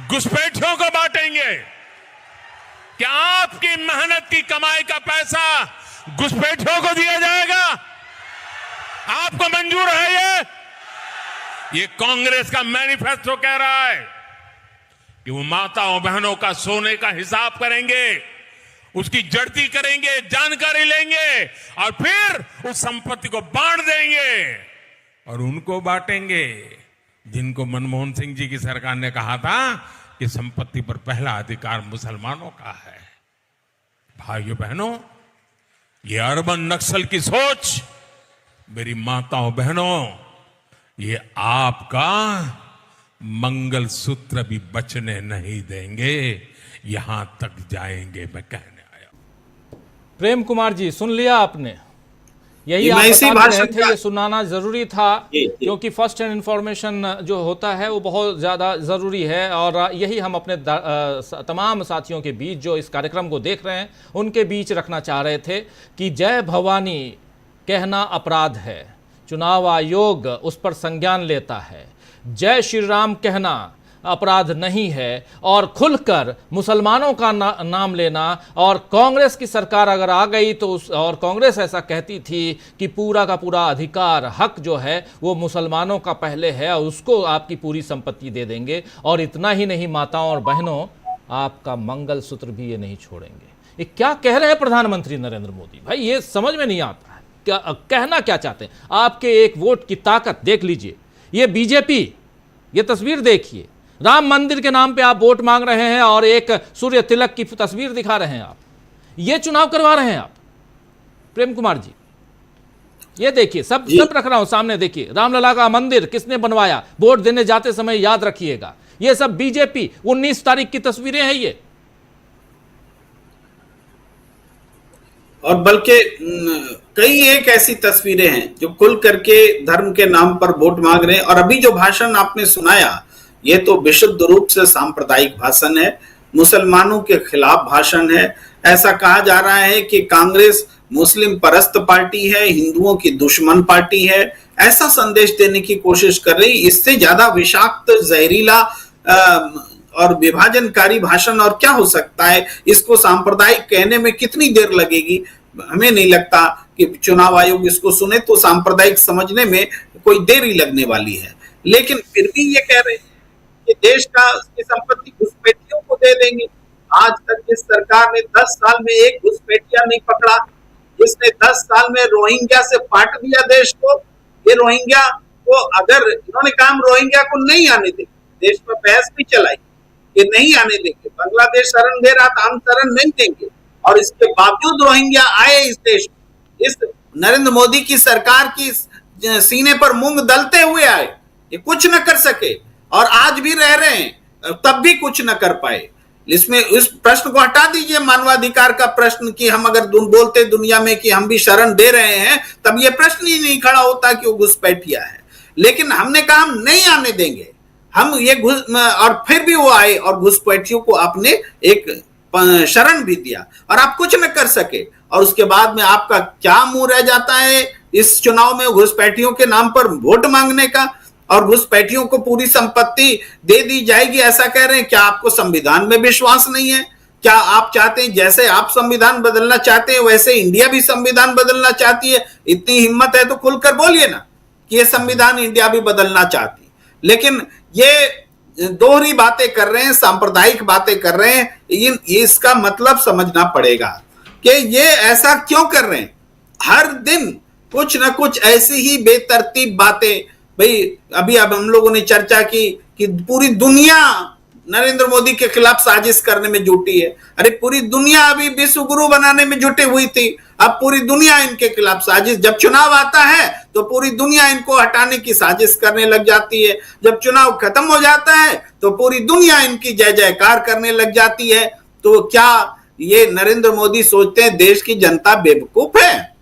M: घुसपैठियों को बांटेंगे। क्या आपकी मेहनत की कमाई का पैसा घुसपैठियों को दिया जाएगा? आपको मंजूर है? ये कांग्रेस का मैनिफेस्टो कह रहा है कि वो माताओं बहनों का सोने का हिसाब करेंगे, उसकी जड़ती करेंगे, जानकारी लेंगे और फिर उस संपत्ति को बांट देंगे और उनको बांटेंगे जिनको मनमोहन सिंह जी की सरकार ने कहा था कि संपत्ति पर पहला अधिकार मुसलमानों का है। भाइयों बहनों, ये अर्बन नक्सल की सोच, मेरी माताओं बहनों, ये आपका मंगलसूत्र भी बचने नहीं देंगे, यहां तक जाएंगे मैं कहने आया।
A: प्रेम कुमार जी सुन लिया आपने, यही आप बता रहे थे, ये सुनाना जरूरी था क्योंकि फर्स्ट हैंड इंफॉर्मेशन जो होता है वो बहुत ज़्यादा ज़रूरी है और यही हम अपने तमाम साथियों के बीच जो इस कार्यक्रम को देख रहे हैं उनके बीच रखना चाह रहे थे कि जय भवानी कहना अपराध है, चुनाव आयोग उस पर संज्ञान लेता है। जय श्री राम कहना अपराध नहीं है और खुलकर मुसलमानों का नाम लेना, और कांग्रेस की सरकार अगर आ गई तो और कांग्रेस ऐसा कहती थी कि पूरा का पूरा अधिकार हक जो है वो मुसलमानों का पहले है और उसको आपकी पूरी संपत्ति दे देंगे, और इतना ही नहीं माताओं और बहनों आपका मंगलसूत्र भी ये नहीं छोड़ेंगे। ये क्या कह रहे हैं प्रधानमंत्री नरेंद्र मोदी? भाई ये समझ में नहीं आता है, क्या कहना क्या चाहते हैं? आपके एक वोट की ताकत देख लीजिए, ये बीजेपी, ये तस्वीर देखिए, राम मंदिर के नाम पे आप वोट मांग रहे हैं और एक सूर्य तिलक की तस्वीर दिखा रहे हैं, आप ये चुनाव करवा रहे हैं आप। प्रेम कुमार जी ये देखिए, सब रख रहा हूं सामने, देखिए रामलला का मंदिर किसने बनवाया, वोट देने जाते समय याद रखिएगा, ये सब बीजेपी 19 तारीख की तस्वीरें हैं ये।
G: और बल्कि कई एक ऐसी तस्वीरें हैं जो खुल करके धर्म के नाम पर वोट मांग रहे हैं। और अभी जो भाषण आपने सुनाया, ये तो विशुद्ध रूप से सांप्रदायिक भाषण है, मुसलमानों के खिलाफ भाषण है। ऐसा कहा जा रहा है कि कांग्रेस मुस्लिम परस्त पार्टी है, हिंदुओं की दुश्मन पार्टी है, ऐसा संदेश देने की कोशिश कर रही। इससे ज्यादा विषाक्त, जहरीला और विभाजनकारी भाषण और क्या हो सकता है। इसको सांप्रदायिक कहने में कितनी देर लगेगी, हमें नहीं लगता कि चुनाव आयोग इसको सुने तो सांप्रदायिक समझने में कोई देरी लगने वाली है। लेकिन फिर भी ये कह रहे हैं कि देश का की संपत्ति घुसपैठियों को दे देंगे। आज तक इस सरकार ने 10 साल में एक घुसपैठिया नहीं पकड़ा, जिसने 10 साल में रोहिंग्या से पाट दिया देश को। ये रोहिंग्या को, अगर इन्होंने काम रोहिंग्या को नहीं आने देंगे, देश में बहस भी चलाई कि नहीं आने देंगे, बांग्लादेश शरण दे रहा था, हम शरण नहीं देंगे, और इसके बावजूद रोहिंग्या आए इस देश में। इस नरेंद्र मोदी की सरकार की सीने पर मूंग दलते हुए आए, ये कुछ न कर सके और आज भी रह रहे हैं, तब भी कुछ न कर पाए। इसमें इस प्रश्न को हटा दीजिए, मानवाधिकार का प्रश्न कि हम अगर बोलते दुनिया में कि हम भी शरण दे रहे हैं, तब ये प्रश्न ही नहीं खड़ा होता कि वो घुसपैठिया है। लेकिन हमने कहा हम नहीं आने देंगे, हम ये और फिर भी वो आए और घुसपैठियों को आपने एक शरण भी दिया और आप कुछ न कर सके। और उसके बाद में आपका क्या मुंह रह जाता है इस चुनाव में घुसपैठियों के नाम पर वोट मांगने का, और घुसपैठियों को पूरी संपत्ति दे दी जाएगी, ऐसा कह रहे हैं। क्या आपको संविधान में विश्वास नहीं है? क्या आप चाहते हैं जैसे आप संविधान बदलना चाहते हैं वैसे इंडिया भी संविधान बदलना चाहती है? इतनी हिम्मत है तो खुलकर बोलिए ना कि ये संविधान इंडिया भी बदलना चाहती है। लेकिन ये दोहरी बातें कर रहे हैं, सांप्रदायिक बातें कर रहे हैं। इसका मतलब समझना पड़ेगा कि ये ऐसा क्यों कर रहे हैं। हर दिन कुछ ना कुछ ऐसी ही बेतरतीब बातें। भाई अभी अब हम लोगों ने चर्चा की कि पूरी दुनिया नरेंद्र मोदी के खिलाफ साजिश करने में जुटी है। अरे पूरी दुनिया अभी विश्व गुरु बनाने में जुटी हुई थी, अब पूरी दुनिया इनके खिलाफ साजिश। जब चुनाव आता है तो पूरी दुनिया इनको हटाने की साजिश करने लग जाती है, जब चुनाव खत्म हो जाता है तो पूरी दुनिया इनकी जय जयकार करने लग जाती है। तो क्या ये नरेंद्र मोदी सोचते हैं देश की जनता बेवकूफ है?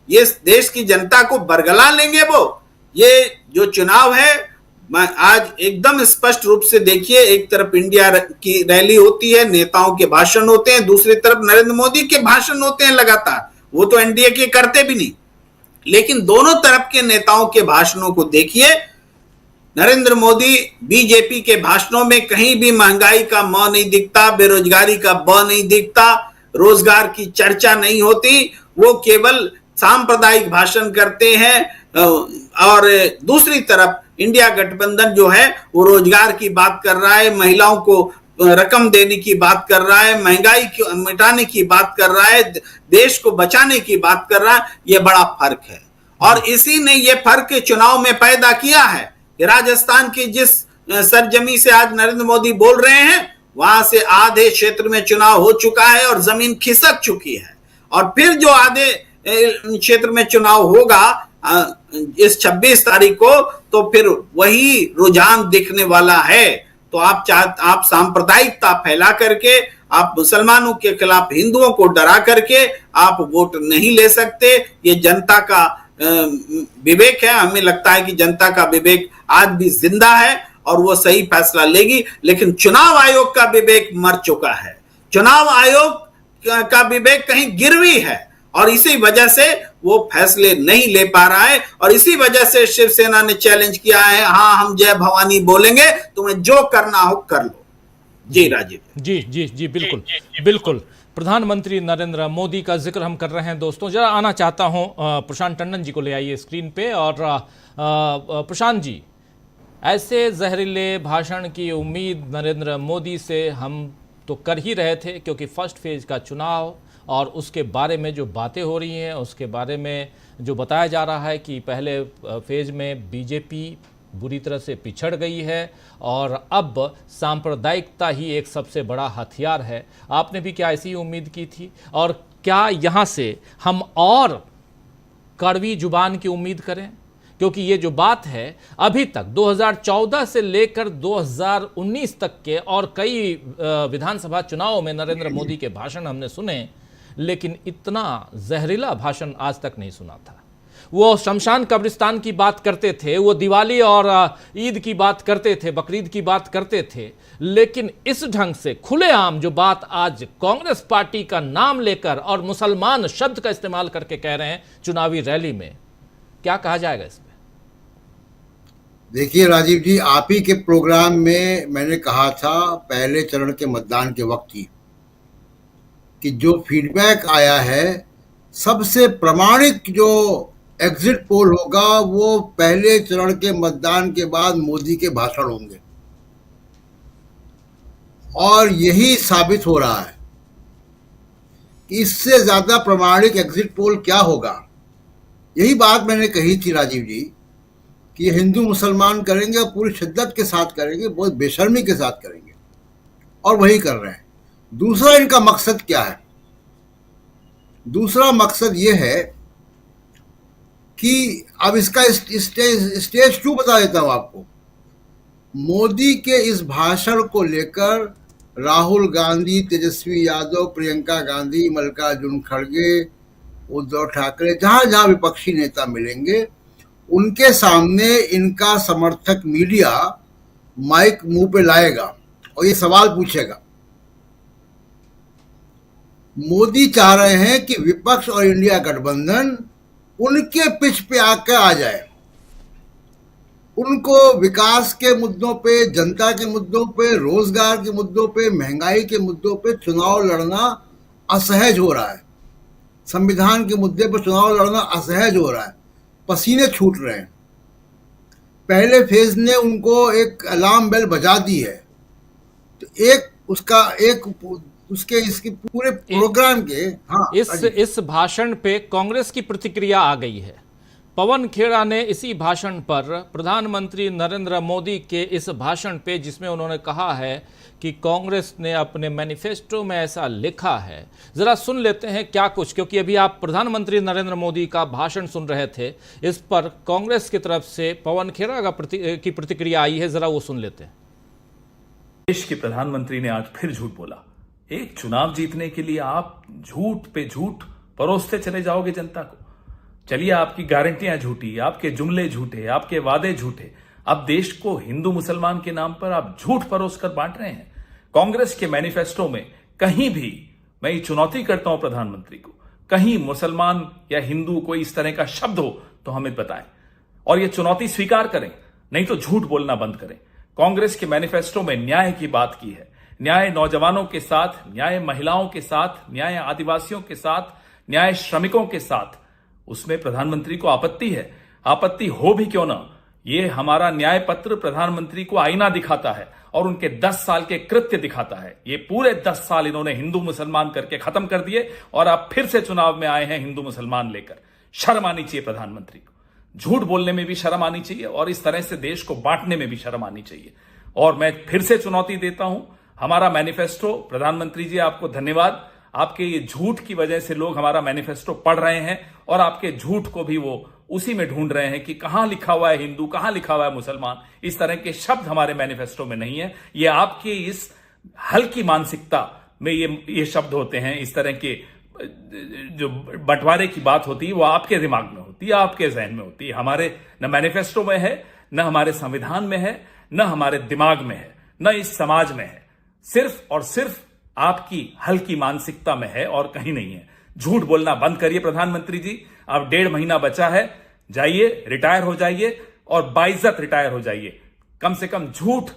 G: ये देश की जनता को बरगला लेंगे वो? ये जो चुनाव है आज एकदम स्पष्ट रूप से देखिए, एक तरफ इंडिया की रैली होती है, नेताओं के भाषण होते हैं, दूसरी तरफ नरेंद्र मोदी के भाषण होते हैं लगातार। वो तो एनडीए के करते भी नहीं, लेकिन दोनों तरफ के नेताओं के भाषणों को देखिए। नरेंद्र मोदी बीजेपी के भाषणों में कहीं भी महंगाई का म नहीं दिखता, बेरोजगारी का ब नहीं दिखता, रोजगार की चर्चा नहीं होती। वो केवल सांप्रदायिक भाषण करते हैं। और दूसरी तरफ इंडिया गठबंधन जो है वो रोजगार की बात कर रहा है, महिलाओं को रकम देने की बात कर रहा है, महंगाई मिटाने की बात कर रहा है, देश को बचाने की बात कर रहा है। ये बड़ा फर्क है और इसी ने ये फर्क चुनाव में पैदा किया है कि राजस्थान की जिस सरजमी से आज नरेंद्र मोदी बोल रहे हैं, वहां से आधे क्षेत्र में चुनाव हो चुका है और जमीन खिसक चुकी है। और फिर जो आधे क्षेत्र में चुनाव होगा इस 26 तारीख को, तो फिर वही रुझान दिखने वाला है। तो आप सांप्रदायिकता फैला करके, आप मुसलमानों के खिलाफ हिंदुओं को डरा करके आप वोट नहीं ले सकते। ये जनता का विवेक है। हमें लगता है कि जनता का विवेक आज भी जिंदा है और वो सही फैसला लेगी। लेकिन चुनाव आयोग का विवेक मर चुका है, चुनाव आयोग का विवेक कहीं गिरवी है और इसी वजह से वो फैसले नहीं ले पा रहा है। और इसी वजह से शिवसेना ने चैलेंज किया है, हाँ हम जय भवानी बोलेंगे, तुम्हें जो करना हो कर लो। जी राजीव
A: जी जी जी बिल्कुल बिल्कुल। प्रधानमंत्री नरेंद्र मोदी का जिक्र हम कर रहे हैं दोस्तों। जरा आना चाहता हूं प्रशांत टंडन जी को ले आइए स्क्रीन पे। और प्रशांत जी, ऐसे जहरीले भाषण की उम्मीद नरेंद्र मोदी से हम तो कर ही रहे थे, क्योंकि फर्स्ट फेज का चुनाव और उसके बारे में जो बातें हो रही हैं, उसके बारे में जो बताया जा रहा है कि पहले फेज में बीजेपी बुरी तरह से पिछड़ गई है और अब सांप्रदायिकता ही एक सबसे बड़ा हथियार है। आपने भी क्या ऐसी उम्मीद की थी? और क्या यहाँ से हम और कड़वी जुबान की उम्मीद करें? क्योंकि ये जो बात है अभी तक 2014 से लेकर 2019 तक के और कई विधानसभा चुनावों में नरेंद्र मोदी के भाषण हमने सुने, लेकिन इतना जहरीला भाषण आज तक नहीं सुना था। वो शमशान कब्रिस्तान की बात करते थे, वो दिवाली और ईद की बात करते थे, बकरीद की बात करते थे, लेकिन इस ढंग से खुलेआम जो बात आज कांग्रेस पार्टी का नाम लेकर और मुसलमान शब्द का इस्तेमाल करके कह रहे हैं चुनावी रैली में, क्या कहा जाएगा इसमें?
I: देखिए राजीव जी, आप ही के प्रोग्राम में मैंने कहा था पहले चरण के मतदान के वक्त ही कि जो फीडबैक आया है, सबसे प्रमाणिक जो एग्जिट पोल होगा वो पहले चरण के मतदान के बाद मोदी के भाषण होंगे। और यही साबित हो रहा है कि इससे ज्यादा प्रमाणिक एग्जिट पोल क्या होगा। यही बात मैंने कही थी राजीव जी कि हिंदू मुसलमान करेंगे और पूरी शिद्दत के साथ करेंगे, बहुत बेशर्मी के साथ करेंगे, और वही कर रहे हैं। दूसरा इनका मकसद क्या है? दूसरा मकसद ये है कि अब इसका स्टेज 2 बता देता हूं आपको। मोदी के इस भाषण को लेकर राहुल गांधी, तेजस्वी यादव, प्रियंका गांधी, मल्लिकार्जुन खड़गे, उद्धव ठाकरे, जहां जहां विपक्षी नेता मिलेंगे उनके सामने इनका समर्थक मीडिया माइक मुंह पे लाएगा और ये सवाल पूछेगा। मोदी चाह रहे हैं कि विपक्ष और इंडिया गठबंधन उनके पिच पे आकर आ जाए, उनको विकास के मुद्दों पे, जनता के मुद्दों पे, रोजगार के मुद्दों पे, महंगाई के मुद्दों पे चुनाव लड़ना असहज हो रहा है। संविधान के मुद्दे पर चुनाव लड़ना असहज हो रहा है, पसीने छूट रहे हैं। पहले फेज ने उनको एक अलार्म बेल बजा दी है, तो इसके पूरे प्रोग्राम के
A: इस भाषण पे कांग्रेस की प्रतिक्रिया आ गई है। पवन खेड़ा ने इसी भाषण पर प्रधानमंत्री नरेंद्र मोदी के इस भाषण पे, जिसमें उन्होंने कहा है कि कांग्रेस ने अपने मैनिफेस्टो में ऐसा लिखा है, जरा सुन लेते हैं क्या कुछ, क्योंकि अभी आप प्रधानमंत्री नरेंद्र मोदी का भाषण सुन रहे थे, इस पर कांग्रेस की तरफ से पवन खेड़ा की प्रतिक्रिया आई है, जरा वो सुन लेते हैं।
N: देश के प्रधानमंत्री ने आज फिर झूठ बोला। एक चुनाव जीतने के लिए आप झूठ पे झूठ परोसते चले जाओगे जनता को। चलिए, आपकी गारंटियां झूठी, आपके जुमले झूठे, आपके वादे झूठे। अब देश को हिंदू मुसलमान के नाम पर आप झूठ परोस कर बांट रहे हैं। कांग्रेस के मैनिफेस्टो में कहीं भी, मैं ये चुनौती करता हूं प्रधानमंत्री को, कहीं मुसलमान या हिंदू कोई इस तरह का शब्द हो तो हमें बताएं और ये चुनौती स्वीकार करें, नहीं तो झूठ बोलना बंद करें। कांग्रेस के मैनिफेस्टो में न्याय की बात की है, न्याय नौजवानों के साथ, न्याय महिलाओं के साथ, न्याय आदिवासियों के साथ, न्याय श्रमिकों के साथ। उसमें प्रधानमंत्री को आपत्ति है। आपत्ति हो भी क्यों ना, ये हमारा न्याय पत्र प्रधानमंत्री को आईना दिखाता है और उनके 10 साल के कृत्य दिखाता है। ये पूरे 10 साल इन्होंने हिंदू मुसलमान करके खत्म कर दिए और अब फिर से चुनाव में आए हैं हिंदू मुसलमान लेकर। शर्म आनी चाहिए प्रधानमंत्री को। झूठ बोलने में भी शर्म आनी चाहिए और इस तरह से देश को बांटने में भी शर्म आनी चाहिए। और मैं फिर से चुनौती देता हूं, हमारा मैनिफेस्टो, प्रधानमंत्री जी आपको धन्यवाद, आपके ये झूठ की वजह से लोग हमारा मैनिफेस्टो पढ़ रहे हैं और आपके झूठ को भी वो उसी में ढूंढ रहे हैं कि कहां लिखा हुआ है हिंदू, कहां लिखा हुआ है मुसलमान। इस तरह के शब्द हमारे मैनिफेस्टो में नहीं है। ये आपकी इस हल्की मानसिकता में ये शब्द होते हैं। इस तरह के जो बंटवारे की बात होती है वो आपके दिमाग में होती है, आपके जहन में होती है। हमारे न मैनिफेस्टो में है, न हमारे संविधान में है, न हमारे दिमाग में है, न इस समाज में है। सिर्फ और सिर्फ आपकी हल्की मानसिकता में है और कहीं नहीं है। झूठ बोलना बंद करिए प्रधानमंत्री जी। अब 1.5 महीना बचा है, जाइए, रिटायर हो जाइए और बाइज्जत रिटायर हो जाइए। कम से कम झूठ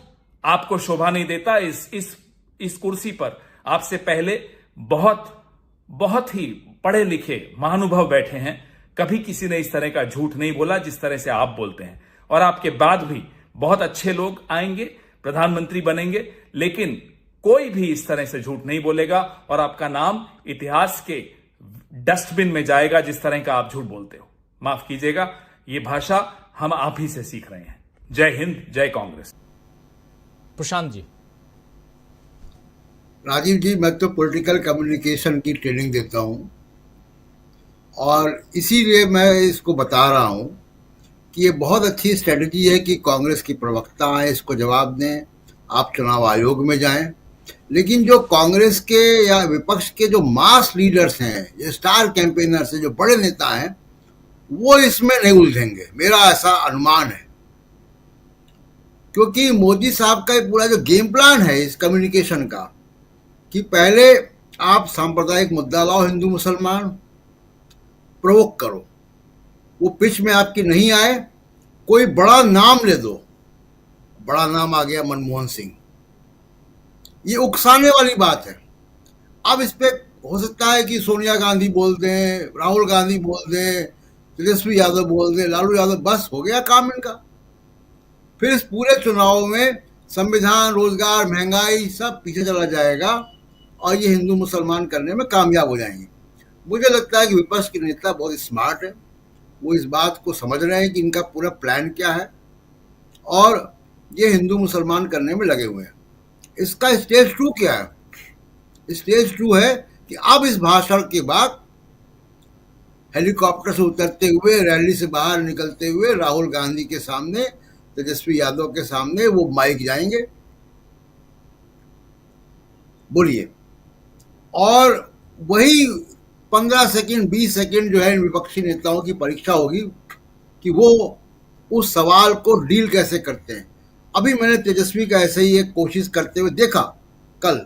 N: आपको शोभा नहीं देता। इस कुर्सी पर आपसे पहले बहुत ही पढ़े लिखे महानुभाव बैठे हैं। कभी किसी ने इस तरह का झूठ नहीं बोला जिस तरह से आप बोलते हैं। और आपके बाद भी बहुत अच्छे लोग आएंगे, प्रधानमंत्री बनेंगे, लेकिन कोई भी इस तरह से झूठ नहीं बोलेगा और आपका नाम इतिहास के डस्टबिन में जाएगा जिस तरह का आप झूठ बोलते हो। माफ कीजिएगा, ये भाषा हम आप ही से सीख रहे हैं। जय हिंद, जय कांग्रेस।
A: प्रशांत जी।
I: राजीव जी, मैं तो पॉलिटिकल कम्युनिकेशन की ट्रेनिंग देता हूं और इसीलिए मैं इसको बता रहा हूं कि ये बहुत अच्छी स्ट्रेटजी है कि कांग्रेस की प्रवक्ता आए, इसको जवाब दें, आप चुनाव आयोग में जाएं। लेकिन जो कांग्रेस के या विपक्ष के जो मास लीडर्स हैं, जो स्टार कैंपेनर्स हैं, जो बड़े नेता हैं, वो इसमें नहीं उलझेंगे, मेरा ऐसा अनुमान है। क्योंकि मोदी साहब का पूरा जो गेम प्लान है इस कम्युनिकेशन का, कि पहले आप सांप्रदायिक मुद्दा लाओ, हिंदू मुसलमान प्रोवोक करो, वो पिच में आपकी नहीं आए, कोई बड़ा नाम ले दो। बड़ा नाम आ गया मनमोहन सिंह, ये उकसाने वाली बात है। अब इस पे हो सकता है कि सोनिया गांधी बोल दें, राहुल गांधी बोल दें, तेजस्वी यादव बोल दें, लालू यादव, बस हो गया काम इनका। फिर इस पूरे चुनाव में संविधान, रोजगार, महंगाई सब पीछे चला जाएगा और ये हिंदू मुसलमान करने में कामयाब हो जाएंगे। मुझे लगता है कि विपक्ष के नेता बहुत स्मार्ट है, वो इस बात को समझ रहे हैं कि इनका पूरा प्लान क्या है और ये हिंदू मुसलमान करने में लगे हुए हैं। इसका स्टेज 2 क्या है? स्टेज 2 है कि अब इस भाषण के बाद हेलीकॉप्टर से उतरते हुए, रैली से बाहर निकलते हुए राहुल गांधी के सामने, तेजस्वी यादव के सामने वो माइक जाएंगे, बोलिए। और वही 15 सेकंड 20 सेकंड जो है इन विपक्षी नेताओं की परीक्षा होगी कि वो उस सवाल को डील कैसे करते हैं। अभी मैंने तेजस्वी का ऐसे ही एक कोशिश करते हुए देखा कल,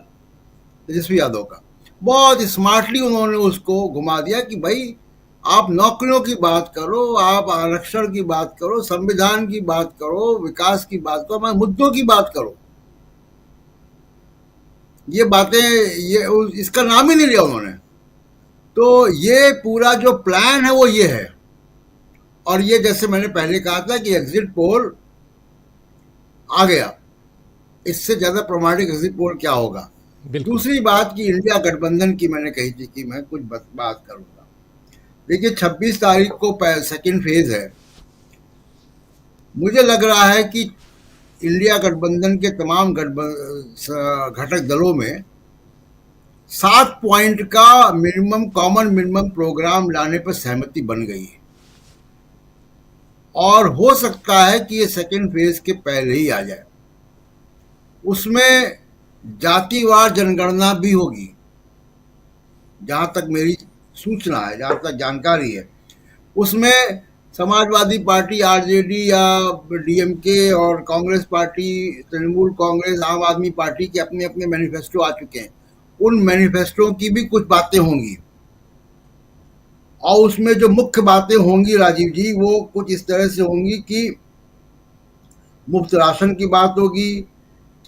I: तेजस्वी यादव का, बहुत स्मार्टली उन्होंने उसको घुमा दिया कि भाई आप नौकरियों की बात करो, आप आरक्षण की बात करो, संविधान की बात करो, विकास की बात करो, हमारे मुद्दों की बात करो। ये बातें, ये इसका नाम ही नहीं लिया उन्होंने। तो ये पूरा जो प्लान है वो ये है। और ये जैसे मैंने पहले कहा था कि एग्जिट पोल आ गया, इससे ज्यादा प्रमाणिक एग्जिट पोल क्या होगा। दूसरी बात कि इंडिया गठबंधन की मैंने कही थी कि मैं कुछ बात करूंगा। देखिए 26 तारीख को सेकेंड फेज है। मुझे लग रहा है कि इंडिया गठबंधन के तमाम घटक दलों में 7 पॉइंट का मिनिमम, कॉमन मिनिमम प्रोग्राम लाने पर सहमति बन गई है। और हो सकता है कि ये सेकेंड फेज के पहले ही आ जाए। उसमें जातिवार जनगणना भी होगी, जहां तक मेरी सूचना है, जहां तक जानकारी है। उसमें समाजवादी पार्टी, आरजेडी या डीएमके और कांग्रेस पार्टी, तृणमूल कांग्रेस, आम आदमी पार्टी के अपने अपने मैनिफेस्टो आ चुके हैं। उन मैनिफेस्टो की भी कुछ बातें होंगी और उसमें जो मुख्य बातें होंगी राजीव जी, वो कुछ इस तरह से होंगी कि मुफ्त राशन की बात होगी,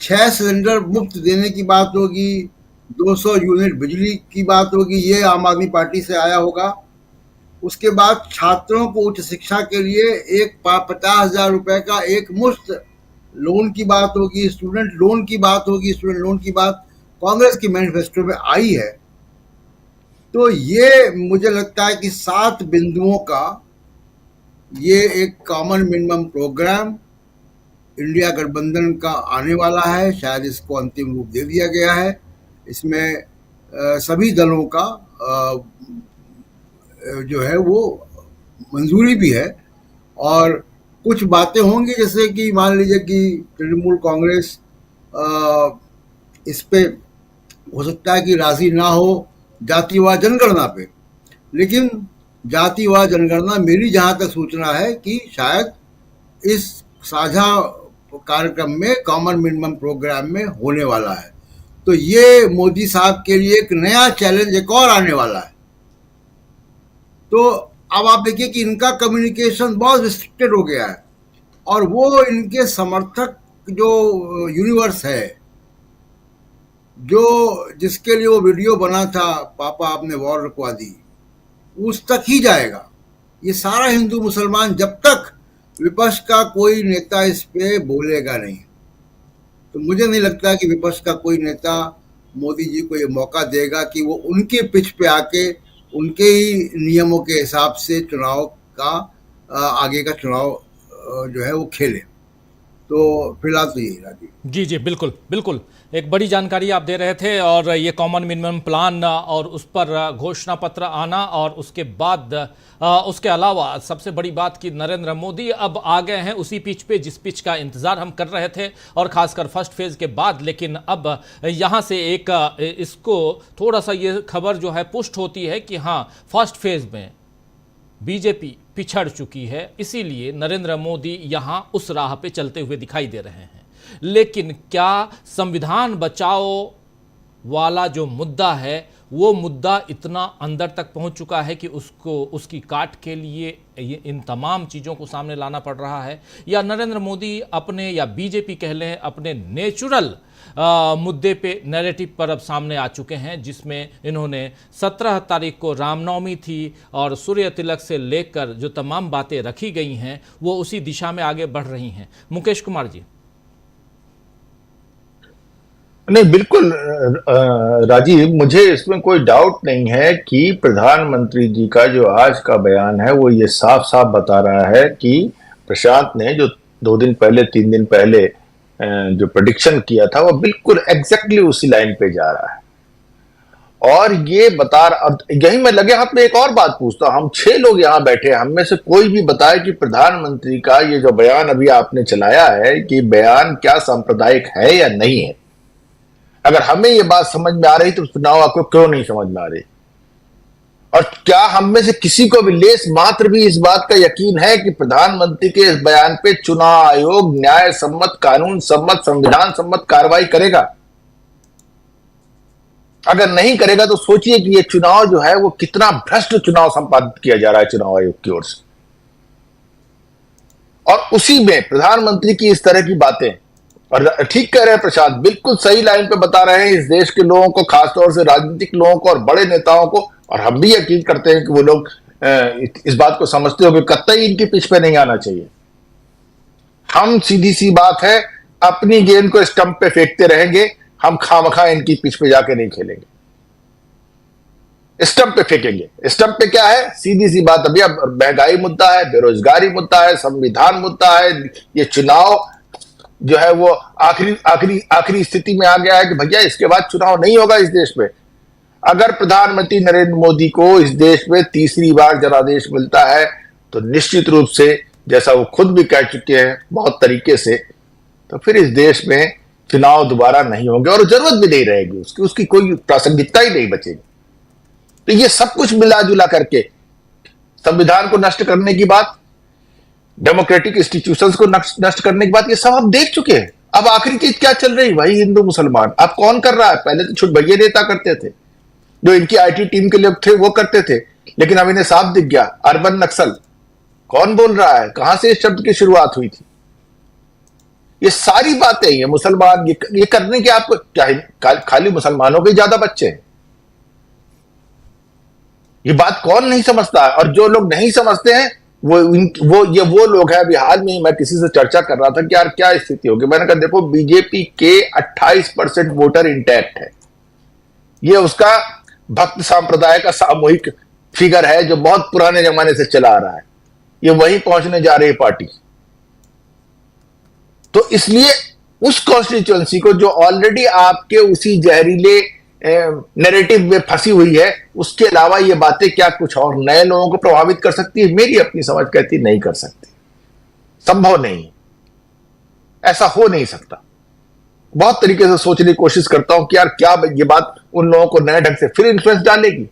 I: 6 सिलेंडर मुफ्त देने की बात होगी, 200 यूनिट बिजली की बात होगी, ये आम आदमी पार्टी से आया होगा। उसके बाद छात्रों को उच्च शिक्षा के लिए 50,000 रुपए का एक मुफ्त लोन की बात होगी, स्टूडेंट लोन की बात होगी। स्टूडेंट लोन की बात कांग्रेस की मैनिफेस्टो में आई है। तो ये मुझे लगता है कि 7 बिंदुओं का ये एक कॉमन मिनिमम प्रोग्राम इंडिया गठबंधन का आने वाला है। शायद इसको अंतिम रूप दे दिया गया है। इसमें सभी दलों का जो है वो मंजूरी भी है और कुछ बातें होंगी, जैसे कि मान लीजिए कि तृणमूल कांग्रेस इस पे हो सकता है कि राजी ना हो जातिवार जनगणना पे, लेकिन जातिवार जनगणना मेरी जहां तक सूचना है कि शायद इस साझा कार्यक्रम में, कॉमन मिनिमम प्रोग्राम में होने वाला है। तो ये मोदी साहब के लिए एक नया चैलेंज एक और आने वाला है। तो अब आप देखिए कि इनका कम्युनिकेशन बहुत रिस्ट्रिक्टेड हो गया है और वो इनके समर्थक जो यूनिवर्स है, जो जिसके लिए वो वीडियो बना था, पापा आपने वॉर रुकवा दी, उस तक ही जाएगा। ये सारा हिंदू मुसलमान, जब तक विपक्ष का कोई नेता इस पे बोलेगा नहीं, तो मुझे नहीं लगता कि विपक्ष का कोई नेता मोदी जी को ये मौका देगा कि वो उनके पिच पे आके उनके ही नियमों के हिसाब से चुनाव का आगे का चुनाव जो है वो खेले। तो फिलहाल तो यही राजीव।
A: जी जी, बिल्कुल बिल्कुल, एक बड़ी जानकारी आप दे रहे थे। और ये कॉमन मिनिमम प्लान और उस पर घोषणा पत्र आना, और उसके बाद उसके अलावा सबसे बड़ी बात कि नरेंद्र मोदी अब आ गए हैं उसी पिच पे जिस पिच का इंतजार हम कर रहे थे, और खासकर फर्स्ट फेज के बाद। लेकिन अब यहाँ से एक इसको थोड़ा सा ये खबर जो है पुष्ट होती है कि हाँ, फर्स्ट फेज में बीजेपी पिछड़ चुकी है, इसीलिए नरेंद्र मोदी यहां उस राह पे चलते हुए दिखाई दे रहे हैं। लेकिन क्या संविधान बचाओ वाला जो मुद्दा है वो मुद्दा इतना अंदर तक पहुंच चुका है कि उसकी काट के लिए ये इन तमाम चीज़ों को सामने लाना पड़ रहा है, या नरेंद्र मोदी अपने, या बीजेपी कह लें, अपने नेचुरल मुद्दे पे, नैरेटिव पर अब सामने आ चुके हैं, जिसमें इन्होंने 17 तारीख को रामनवमी थी और सूर्य तिलक से लेकर जो तमाम बातें रखी गई हैं वो उसी दिशा में आगे बढ़ रही हैं। मुकेश कुमार जी।
L: नहीं, बिल्कुल राजीव, मुझे इसमें कोई डाउट नहीं है कि प्रधानमंत्री जी का जो आज का बयान है वो ये साफ साफ बता रहा है कि प्रशांत ने जो 2 दिन पहले 3 दिन पहले जो प्रेडिक्शन किया था वो बिल्कुल एग्जैक्टली उसी लाइन पे जा रहा है। और ये अब यही मैं लगे हाथ में एक और बात पूछता हूं, हम 6 लोग यहां बैठे, हम में से कोई भी बताए कि प्रधानमंत्री का ये जो बयान अभी आपने चलाया है कि बयान क्या सांप्रदायिक है या नहीं है। अगर हमें ये बात समझ में आ रही तो चुनाव आपको क्यों नहीं समझ में आ रही? और क्या हम में से किसी को भी लेस मात्र भी इस बात का यकीन है कि प्रधानमंत्री के इस बयान पे चुनाव आयोग न्याय सम्मत, कानून सम्मत, संविधान सम्मत कार्रवाई करेगा? अगर नहीं करेगा तो सोचिए कि ये चुनाव जो है वो कितना भ्रष्ट चुनाव संपादित किया जा रहा है चुनाव आयोग की ओर से। और उसी में प्रधानमंत्री की इस तरह की बातें, और ठीक कह रहे हैं प्रशांत, बिल्कुल सही लाइन पे बता रहे हैं इस देश के लोगों को, खासतौर से राजनीतिक लोगों को और बड़े नेताओं को, और हम भी यकीन करते हैं कि वो लोग इस बात को समझते हो कि कतई इनकी पिच पे नहीं आना चाहिए। हम सीधी सी बात है अपनी गेंद को स्टंप पे फेंकते रहेंगे, हम खामखा इनकी पिच पे जाके नहीं खेलेंगे, स्टंप पे फेंकेंगे। स्टंप पे क्या है? सीधी सी बात, अभी अब महंगाई मुद्दा है, बेरोजगारी मुद्दा है, संविधान मुद्दा है, ये चुनाव जो है वो आखिरी स्थिति में आ गया है कि भैया इसके बाद चुनाव नहीं होगा इस देश में। अगर प्रधानमंत्री नरेंद्र मोदी को इस देश में तीसरी बार जनादेश मिलता है तो निश्चित रूप से, जैसा वो खुद भी कह चुके हैं बहुत तरीके से, तो फिर इस देश में चुनाव दोबारा नहीं होंगे और जरूरत भी नहीं रहेगी उसकी कोई प्रासंगिकता ही नहीं बचेगी। तो ये सब कुछ मिला जुला करके संविधान को नष्ट करने की बात, डेमोक्रेटिक इंस्टीट्यूशंस को नष्ट करने की बात, ये सब हम देख चुके हैं। अब आखिरी चीज क्या चल रही भाई? हिंदू मुसलमान। अब कौन कर रहा है? पहले तो छुट भैया नेता करते थे, जो इनकी आईटी टीम के लोग थे वो करते थे, लेकिन अब इन्हें साफ दिख गया अर्बन नक्सल। कौन बोल रहा है? कहां से इस शब्द की शुरुआत हुई थी? ये सारी बातें, ये मुसलमान, ये करने के आपको क्या खाली मुसलमानों के ज्यादा बच्चे हैं? ये बात कौन नहीं समझता है? और जो लोग नहीं समझते हैं वो लोग हैं। अभी हाल में मैं किसी से चर्चा कर रहा था कि यार क्या स्थिति होगी, मैंने कहा देखो बीजेपी के 28% वोटर इंटैक्ट है, ये उसका भक्त संप्रदाय का सामूहिक फिगर है जो बहुत पुराने जमाने से चला आ रहा है, ये वहीं पहुंचने जा रही पार्टी। तो इसलिए उस कॉन्स्टिट्यूएंसी को जो ऑलरेडी आपके उसी जहरीले नैरेटिव में फंसी हुई है, उसके अलावा ये बातें क्या कुछ और नए लोगों को प्रभावित कर सकती है? मेरी अपनी समझ कहती नहीं कर सकती, संभव नहीं, ऐसा हो नहीं सकता। बहुत तरीके से सोचने की कोशिश करता हूं कि यार क्या ये बात उन लोगों को नए ढंग से फिर इन्फ्लुएंस डालेगी।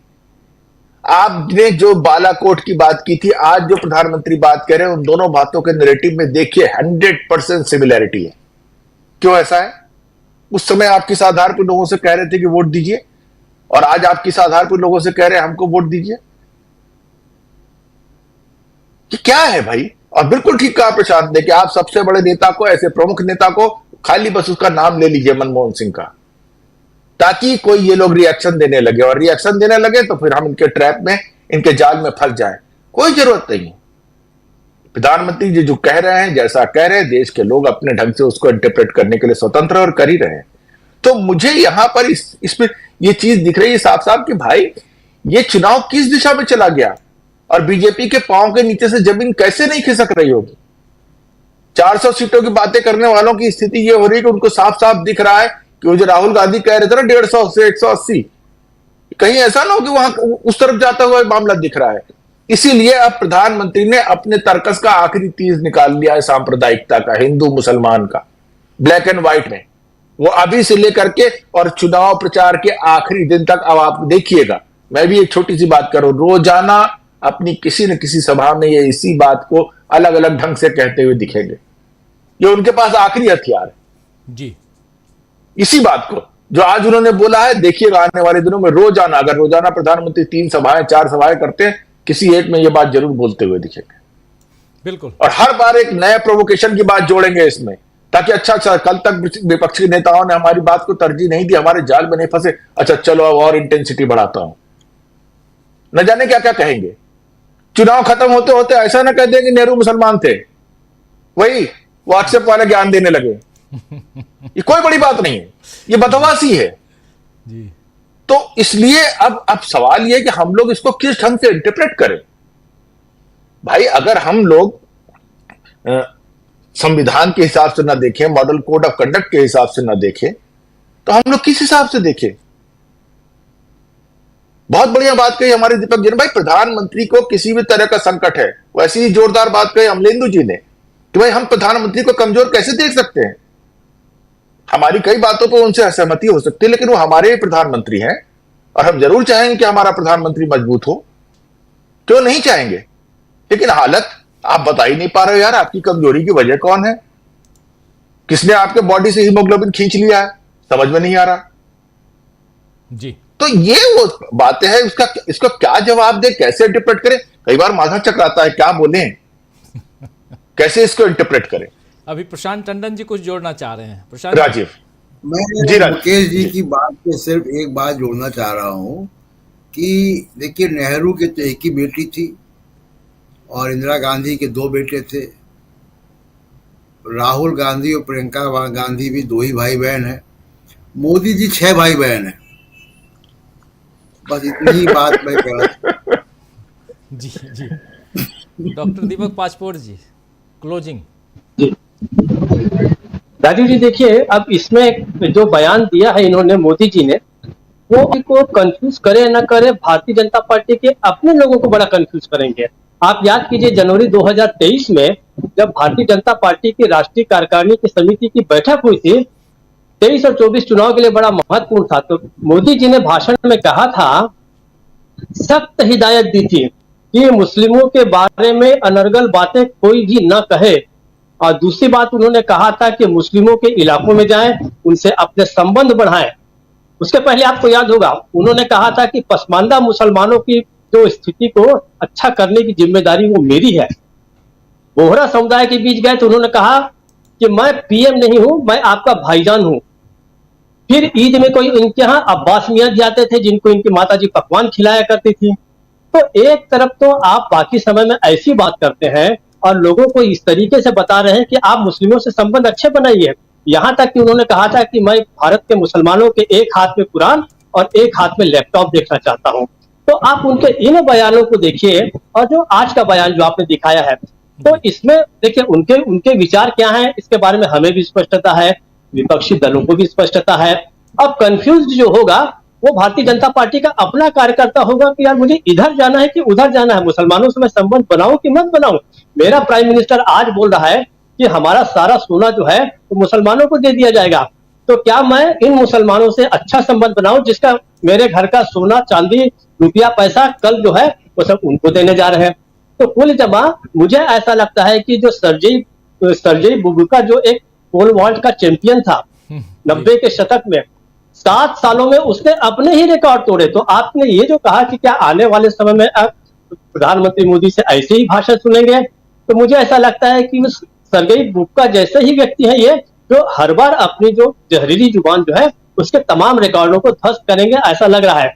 L: आपने जो बालाकोट की बात की थी, आज जो प्रधानमंत्री बात कह रहे हैं, उन दोनों बातों के नैरेटिव में देखिए 100% सिमिलैरिटी है। क्यों ऐसा है? उस समय आप किस आधार पर लोगों से कह रहे थे कि वोट दीजिए, और आज आप किस आधार पर लोगों से कह रहे हैं हमको वोट दीजिए? कि क्या है भाई? और बिल्कुल ठीक कहा प्रशांत ने कि आप सबसे बड़े नेता को, ऐसे प्रमुख नेता को, खाली बस उसका नाम ले लीजिए मनमोहन सिंह का, ताकि कोई ये लोग रिएक्शन देने लगे, और रिएक्शन देने लगे तो फिर हम इनके ट्रैप में, इनके जाल में फंस जाए। कोई जरूरत नहीं। प्रधानमंत्री जी जो कह रहे हैं, जैसा कह रहे हैं, देश के लोग अपने ढंग से उसको इंटरप्रेट करने के लिए स्वतंत्र और कर ही रहे हैं। तो मुझे यहां पर इसमें ये चीज दिख रही है साफ साफ कि भाई ये चुनाव किस दिशा में चला गया, और बीजेपी के पांव के नीचे से जमीन कैसे नहीं खिसक रही होगी। 400 सीटों की बातें करने वालों की स्थिति ये हो रही है कि उनको साफ साफ दिख रहा है कि वो जो राहुल गांधी कह रहे थे ना 150 से 180, कहीं ऐसा ना हो कि वहां उस तरफ जाता हुआ मामला दिख रहा है। इसीलिए अब प्रधानमंत्री ने अपने तर्कस का आखिरी तीर निकाल लिया है सांप्रदायिकता का, हिंदू मुसलमान का, ब्लैक एंड व्हाइट में। वो अभी से लेकर के और चुनाव प्रचार के आखिरी दिन तक, अब आप देखिएगा, मैं भी एक छोटी सी बात करूं, रोजाना अपनी किसी न किसी सभा में ये इसी बात को अलग अलग ढंग से कहते हुए दिखेंगे। ये उनके पास आखिरी हथियार है
A: जी,
L: इसी बात को जो आज उन्होंने बोला है। देखिएगा आने वाले दिनों में रोजाना, अगर रोजाना प्रधानमंत्री 3 सभाएं 4 सभाएं करते हैं, किसी एक में ये बात जरूर बोलते हुए दिखेंगे।
A: बिल्कुल।
L: और हर बार एक नए प्रोवोकेशन की बात जोड़ेंगे इसमें, ताकि अच्छा कल तक विपक्ष के नेताओं ने हमारी बात को तरजीह नहीं दी, हमारे जाल में नहीं फंसे, अच्छा चलो अब और इंटेंसिटी बढ़ाता हूं, न जाने क्या क्या कहेंगे। चुनाव खत्म होते होते ऐसा ना कह देंगे नेहरू मुसलमान थे, वही व्हाट्सएप वाले ज्ञान देने लगे। ये कोई बड़ी बात नहीं है, ये बदमाशी है
A: जी।
L: तो इसलिए अब सवाल यह है कि हम लोग इसको किस ढंग से इंटरप्रेट करें। भाई अगर हम लोग संविधान के हिसाब से ना देखें, मॉडल कोड ऑफ कंडक्ट के हिसाब से ना देखें, तो हम लोग किस हिसाब से देखें। बहुत बढ़िया बात कही हमारे दीपक जी ने, भाई प्रधानमंत्री को किसी भी तरह का संकट है, वैसी ही जोरदार बात कही अमलेंदु जी ने कि भाई हम प्रधानमंत्री को कमजोर कैसे देख सकते हैं। हमारी कई बातों पर उनसे असहमति हो सकती है, लेकिन वो हमारे ही प्रधानमंत्री हैं और हम जरूर चाहेंगे कि हमारा प्रधानमंत्री मजबूत हो, क्यों नहीं चाहेंगे। लेकिन हालत आप बता ही नहीं पा रहे हो यार, आपकी कमजोरी की वजह कौन है, किसने आपके बॉडी से हीमोग्लोबिन खींच लिया है, समझ में नहीं आ रहा
A: जी।
L: तो ये वो बातें हैं, इसका क्या जवाब दे, कैसे इंटरप्रेट करें। कई बार माथा चकराता है, क्या बोले कैसे इसको इंटरप्रेट करें।
A: अभी प्रशांत टंडन जी कुछ जोड़ना चाह रहे हैं। प्रशांत
L: राजीव
I: मैं मुकेश जी की बात पे सिर्फ एक बात जोड़ना चाह रहा हूं कि देखिए, नेहरू के तो एक ही बेटी थी और इंदिरा गांधी के 2 बेटे थे। राहुल गांधी और प्रियंका गांधी भी 2 ही भाई बहन हैं। मोदी जी 6 भाई बहन हैं। बस इतनी ही बात मैं कह रहा
A: जी जी। डॉक्टर दीपक पाचपोर जी, क्लोजिंग।
H: राजीव जी देखिए, अब इसमें जो बयान दिया है इन्होंने, मोदी जी ने, वो को कंफ्यूज करे न करे, भारतीय जनता पार्टी के अपने लोगों को बड़ा कंफ्यूज करेंगे। आप याद कीजिए जनवरी 2023 में जब भारतीय जनता पार्टी की राष्ट्रीय कार्यकारिणी की समिति की बैठक हुई थी, 23 और 24 चुनाव के लिए बड़ा महत्वपूर्ण था, तो मोदी जी ने भाषण में कहा था, सख्त हिदायत दी थी कि मुस्लिमों के बारे में अनर्गल बातें कोई भी न कहे। और दूसरी बात उन्होंने कहा था कि मुस्लिमों के इलाकों में जाएं, उनसे अपने संबंध बढ़ाएं। उसके पहले आपको याद होगा उन्होंने कहा था कि पसमानदा मुसलमानों की जो स्थिति को अच्छा करने की जिम्मेदारी वो मेरी है। बोहरा समुदाय के बीच गए तो उन्होंने कहा कि मैं पीएम नहीं हूं, मैं आपका भाईजान हूं। फिर ईद में कोई इनके यहाँ अब्बास मियां जी आते थे जिनको इनकी माताजी पकवान खिलाया करती थी। तो एक तरफ तो आप बाकी समय में ऐसी बात करते हैं और लोगों को इस तरीके से बता रहे हैं कि आप मुस्लिमों से संबंध अच्छे बनाइए। यहां तक कि उन्होंने कहा था कि मैं भारत के मुसलमानों के एक हाथ में कुरान और एक हाथ में लैपटॉप देखना चाहता हूं। तो आप उनके इन बयानों को देखिए और जो आज का बयान जो आपने दिखाया है, तो इसमें देखिए उनके विचार क्या हैं, इसके बारे में हमें भी स्पष्टता है, विपक्षी दलों को भी स्पष्टता है। अब कंफ्यूज जो होगा वो भारतीय जनता पार्टी का अपना कार्यकर्ता होगा कि यार मुझे इधर जाना है कि उधर जाना है, मुसलमानों से मैं संबंध बनाऊं कि मत बनाऊं। मेरा प्राइम मिनिस्टर आज बोल रहा है कि हमारा सारा सोना जो है वो मुसलमानों को दे दिया जाएगा, तो क्या मैं इन मुसलमानों से अच्छा संबंध बनाऊं जिसका मेरे घर का सोना चांदी रुपया पैसा कल जो है वो सब उनको देने जा रहे हैं। तो कुल जमा मुझे ऐसा लगता है कि जो सर्जेई बुबका जो एक पोल वॉल्ट का चैंपियन था 90 के शतक में, 7 सालों में उसने अपने ही रिकॉर्ड तोड़े। तो आपने ये जो कहा कि क्या आने वाले समय में आप प्रधानमंत्री मोदी से ऐसे ही भाषण सुनेंगे, तो मुझे ऐसा लगता है कि उस सर्जेई बुबका जैसे ही व्यक्ति है ये, जो हर बार अपनी जो जहरीली जुबान जो है उसके तमाम रिकॉर्डों को ध्वस्त करेंगे, ऐसा लग रहा है।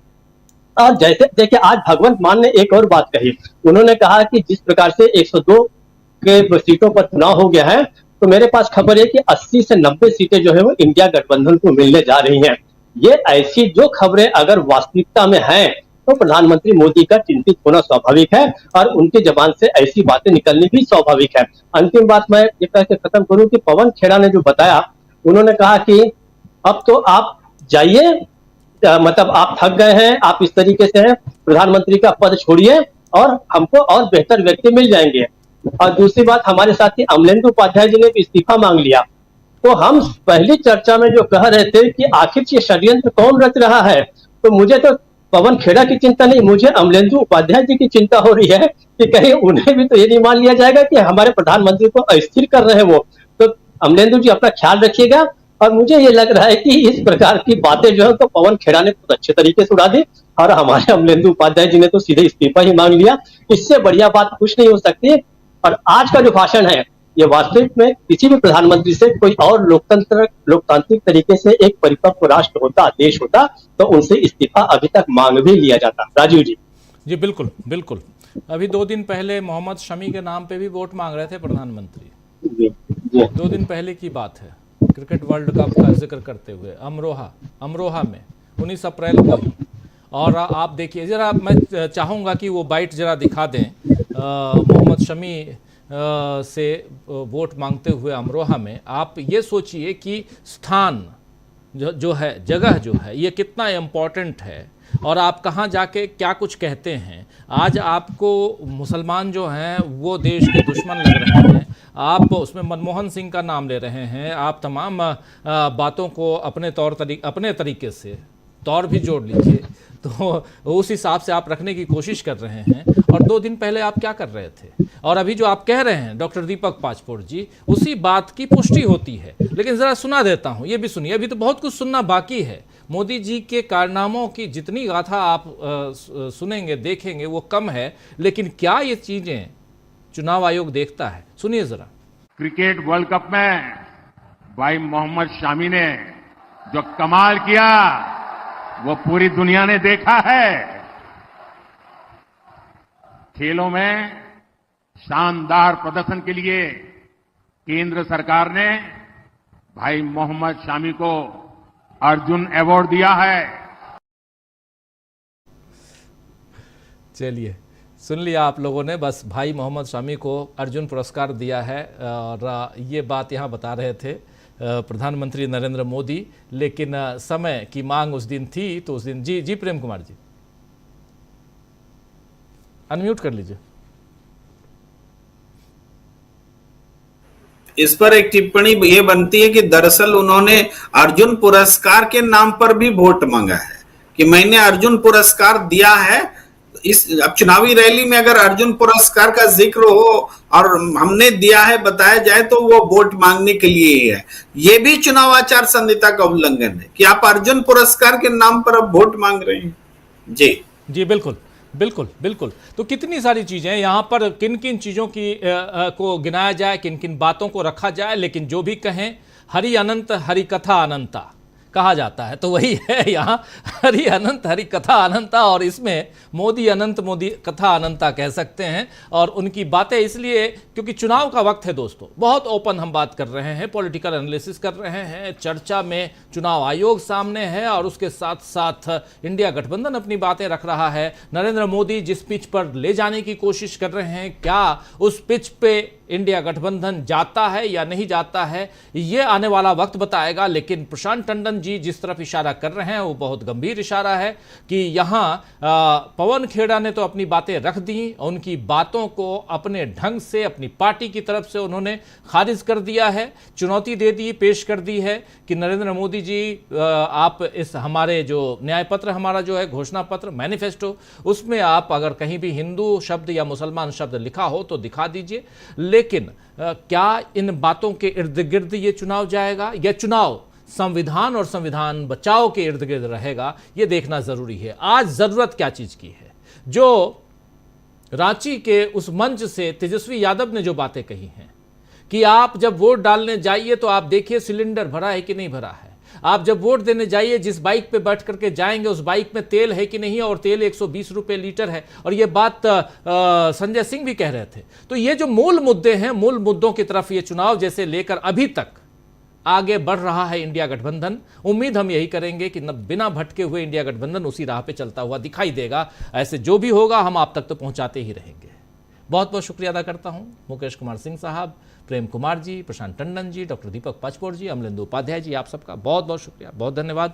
H: और जैसे देखिए आज भगवंत मान ने एक और बात कही, उन्होंने कहा कि जिस प्रकार से 102 के सीटों पर चुनाव हो गया है, तो मेरे पास खबर है कि 80 से 90 सीटें जो है वो इंडिया गठबंधन को मिलने जा रही हैं। ये ऐसी जो खबरें अगर वास्तविकता में हैं तो प्रधानमंत्री मोदी का चिंतित होना स्वाभाविक है और उनकी जबान से ऐसी बातें निकलनी भी स्वाभाविक है। अंतिम बात मैं ये कह के खत्म करूं कि पवन खेड़ा ने जो बताया, उन्होंने कहा कि अब तो आप जाइए, मतलब आप थक गए हैं, आप इस तरीके से हैं, प्रधानमंत्री का पद छोड़िए और हमको और बेहतर व्यक्ति मिल जाएंगे। और दूसरी बात, हमारे साथी अमलेंदु उपाध्याय जी ने भी इस्तीफा मांग लिया। तो हम पहली चर्चा में जो कह रहे थे कि आखिर ये षड्यंत्र कौन रच रहा है, तो मुझे तो पवन खेड़ा की चिंता नहीं, मुझे अमलेंदु उपाध्याय जी की चिंता हो रही है कि कहीं उन्हें भी तो ये नहीं मान लिया जाएगा कि हमारे प्रधानमंत्री को अस्थिर कर रहे हैं वो। तो अमलेंदु जी अपना ख्याल रखिएगा। और मुझे ये लग रहा है कि इस प्रकार की बातें जो है तो पवन खेड़ा ने बहुत अच्छे तरीके से उड़ा दी और हमारे अमलेंदु उपाध्याय जी ने तो सीधे इस्तीफा ही मांग लिया। इससे बढ़िया बात कुछ नहीं हो सकती। और आज का जो भाषण है, ये वास्तविक में किसी भी प्रधानमंत्री से कोई और लोकतांत्रिक तरीके से एक परिपक्व राष्ट्र होता, देश होता, तो उनसे इस्तीफा अभी तक मांग भी लिया जाता। राजीव जी।
A: जी बिल्कुल बिल्कुल। अभी 2 दिन पहले मोहम्मद शमी के नाम पे भी वोट मांग रहे थे प्रधानमंत्री। 2 दिन पहले की बात है, क्रिकेट वर्ल्ड कप का जिक्र करते हुए अमरोहा में 19 अप्रैल को ही। और आप देखिए जरा, मैं चाहूँगा कि वो बाइट जरा दिखा दें मोहम्मद शमी से वोट मांगते हुए अमरोहा में। आप ये सोचिए कि स्थान जो है, जगह जो है, ये कितना इम्पोर्टेंट है और आप कहाँ जाके क्या कुछ कहते हैं। आज आपको मुसलमान जो हैं वो देश के दुश्मन लग रहे हैं, आप उसमें मनमोहन सिंह का नाम ले रहे हैं, आप तमाम बातों को अपने तरीके से तौर भी जोड़ लीजिए, तो उस हिसाब से आप रखने की कोशिश कर रहे हैं। और 2 दिन पहले आप क्या कर रहे थे, और अभी जो आप कह रहे हैं डॉक्टर दीपक पाचपोर जी, उसी बात की पुष्टि होती है। लेकिन ज़रा सुना देता हूँ, ये भी सुनिए, अभी तो बहुत कुछ सुनना बाकी है। मोदी जी के कारनामों की जितनी गाथा आप सुनेंगे, देखेंगे, वो कम है। लेकिन क्या ये चीज़ें चुनाव आयोग देखता है, सुनिए ज़रा।
M: क्रिकेट वर्ल्ड कप में भाई मोहम्मद शामी ने जो कमाल किया वो पूरी दुनिया ने देखा है। खेलों में शानदार प्रदर्शन के लिए केंद्र सरकार ने भाई मोहम्मद शामी को अर्जुन अवार्ड दिया है।
A: चलिए, सुन लिया आप लोगों ने, बस भाई मोहम्मद शामी को अर्जुन पुरस्कार दिया है। और ये बात यहाँ बता रहे थे प्रधानमंत्री नरेंद्र मोदी। लेकिन समय की मांग उस दिन थी, तो उस दिन जी प्रेम कुमार जी अनम्यूट कर लीजिए।
G: इस पर एक टिप्पणी ये बनती है कि दरअसल उन्होंने अर्जुन पुरस्कार के नाम पर भी वोट मांगा है कि मैंने अर्जुन पुरस्कार दिया है। इस अब चुनावी रैली में अगर अर्जुन पुरस्कार का जिक्र हो और हमने दिया है बताया जाए तो वो वोट मांगने के लिए ही है। ये भी चुनाव आचार संहिता का उल्लंघन है कि आप अर्जुन पुरस्कार के नाम पर अब वोट मांग रहे हैं। जी
A: बिल्कुल बिल्कुल बिल्कुल। तो कितनी सारी चीजें यहाँ पर, किन किन चीजों की को गिनाया जाए, किन किन बातों को रखा जाए। लेकिन जो भी कहें, हरि अनंत हरि कथा अनंता कहा जाता है, तो वही है यहाँ, हरि अनंत हरि कथा अनंता। और इसमें मोदी अनंत मोदी कथा अनंता कह सकते हैं। और उनकी बातें इसलिए क्योंकि चुनाव का वक्त है दोस्तों, बहुत ओपन हम बात कर रहे हैं, पॉलिटिकल एनालिसिस कर रहे हैं, चर्चा में चुनाव आयोग सामने है और उसके साथ साथ इंडिया गठबंधन अपनी बातें रख रहा है। नरेंद्र मोदी जिस पिच पर ले जाने की कोशिश कर रहे हैं, क्या उस पिच पे इंडिया गठबंधन जाता है या नहीं जाता है, ये आने वाला वक्त बताएगा। लेकिन प्रशांत टंडन जी जिस तरफ इशारा कर रहे हैं वो बहुत गंभीर इशारा है कि यहाँ पवन खेड़ा ने तो अपनी बातें रख दी, उनकी बातों को अपने ढंग से, अपनी पार्टी की तरफ से उन्होंने खारिज कर दिया है, चुनौती दे दी, पेश कर दी है कि नरेंद्र मोदी जी आप इस हमारे जो न्याय पत्र, हमारा जो है घोषणा पत्र, मैनिफेस्टो, उसमें आप अगर कहीं भी हिंदू शब्द या मुसलमान शब्द लिखा हो तो दिखा दीजिए। लेकिन क्या इन बातों के इर्द गिर्द ये चुनाव जाएगा या चुनाव संविधान और संविधान बचाओ के इर्द गिर्द रहेगा, ये देखना जरूरी है। आज जरूरत क्या चीज की है? जो रांची के उस मंच से तेजस्वी यादव ने जो बातें कही हैं कि आप जब वोट डालने जाइए तो आप देखिए सिलेंडर भरा है कि नहीं भरा है, आप जब वोट देने जाइए जिस बाइक पे बैठ करके जाएंगे उस बाइक में तेल है कि नहीं, और तेल 120 रुपए लीटर है। और ये बात संजय सिंह भी कह रहे थे। तो ये जो मूल मुद्दे हैं, मूल मुद्दों की तरफ ये चुनाव जैसे लेकर अभी तक आगे बढ़ रहा है इंडिया गठबंधन। उम्मीद हम यही करेंगे कि बिना भटके हुए इंडिया गठबंधन उसी राह पे चलता हुआ दिखाई देगा। ऐसे जो भी होगा हम आप तक तो पहुंचाते ही रहेंगे। बहुत बहुत शुक्रिया अदा करता हूं मुकेश कुमार सिंह साहब, प्रेम कुमार जी, प्रशांत टंडन जी, डॉक्टर दीपक पाचपोर जी, अमलेंदु उपाध्याय जी, आप सबका बहुत बहुत शुक्रिया, बहुत धन्यवाद।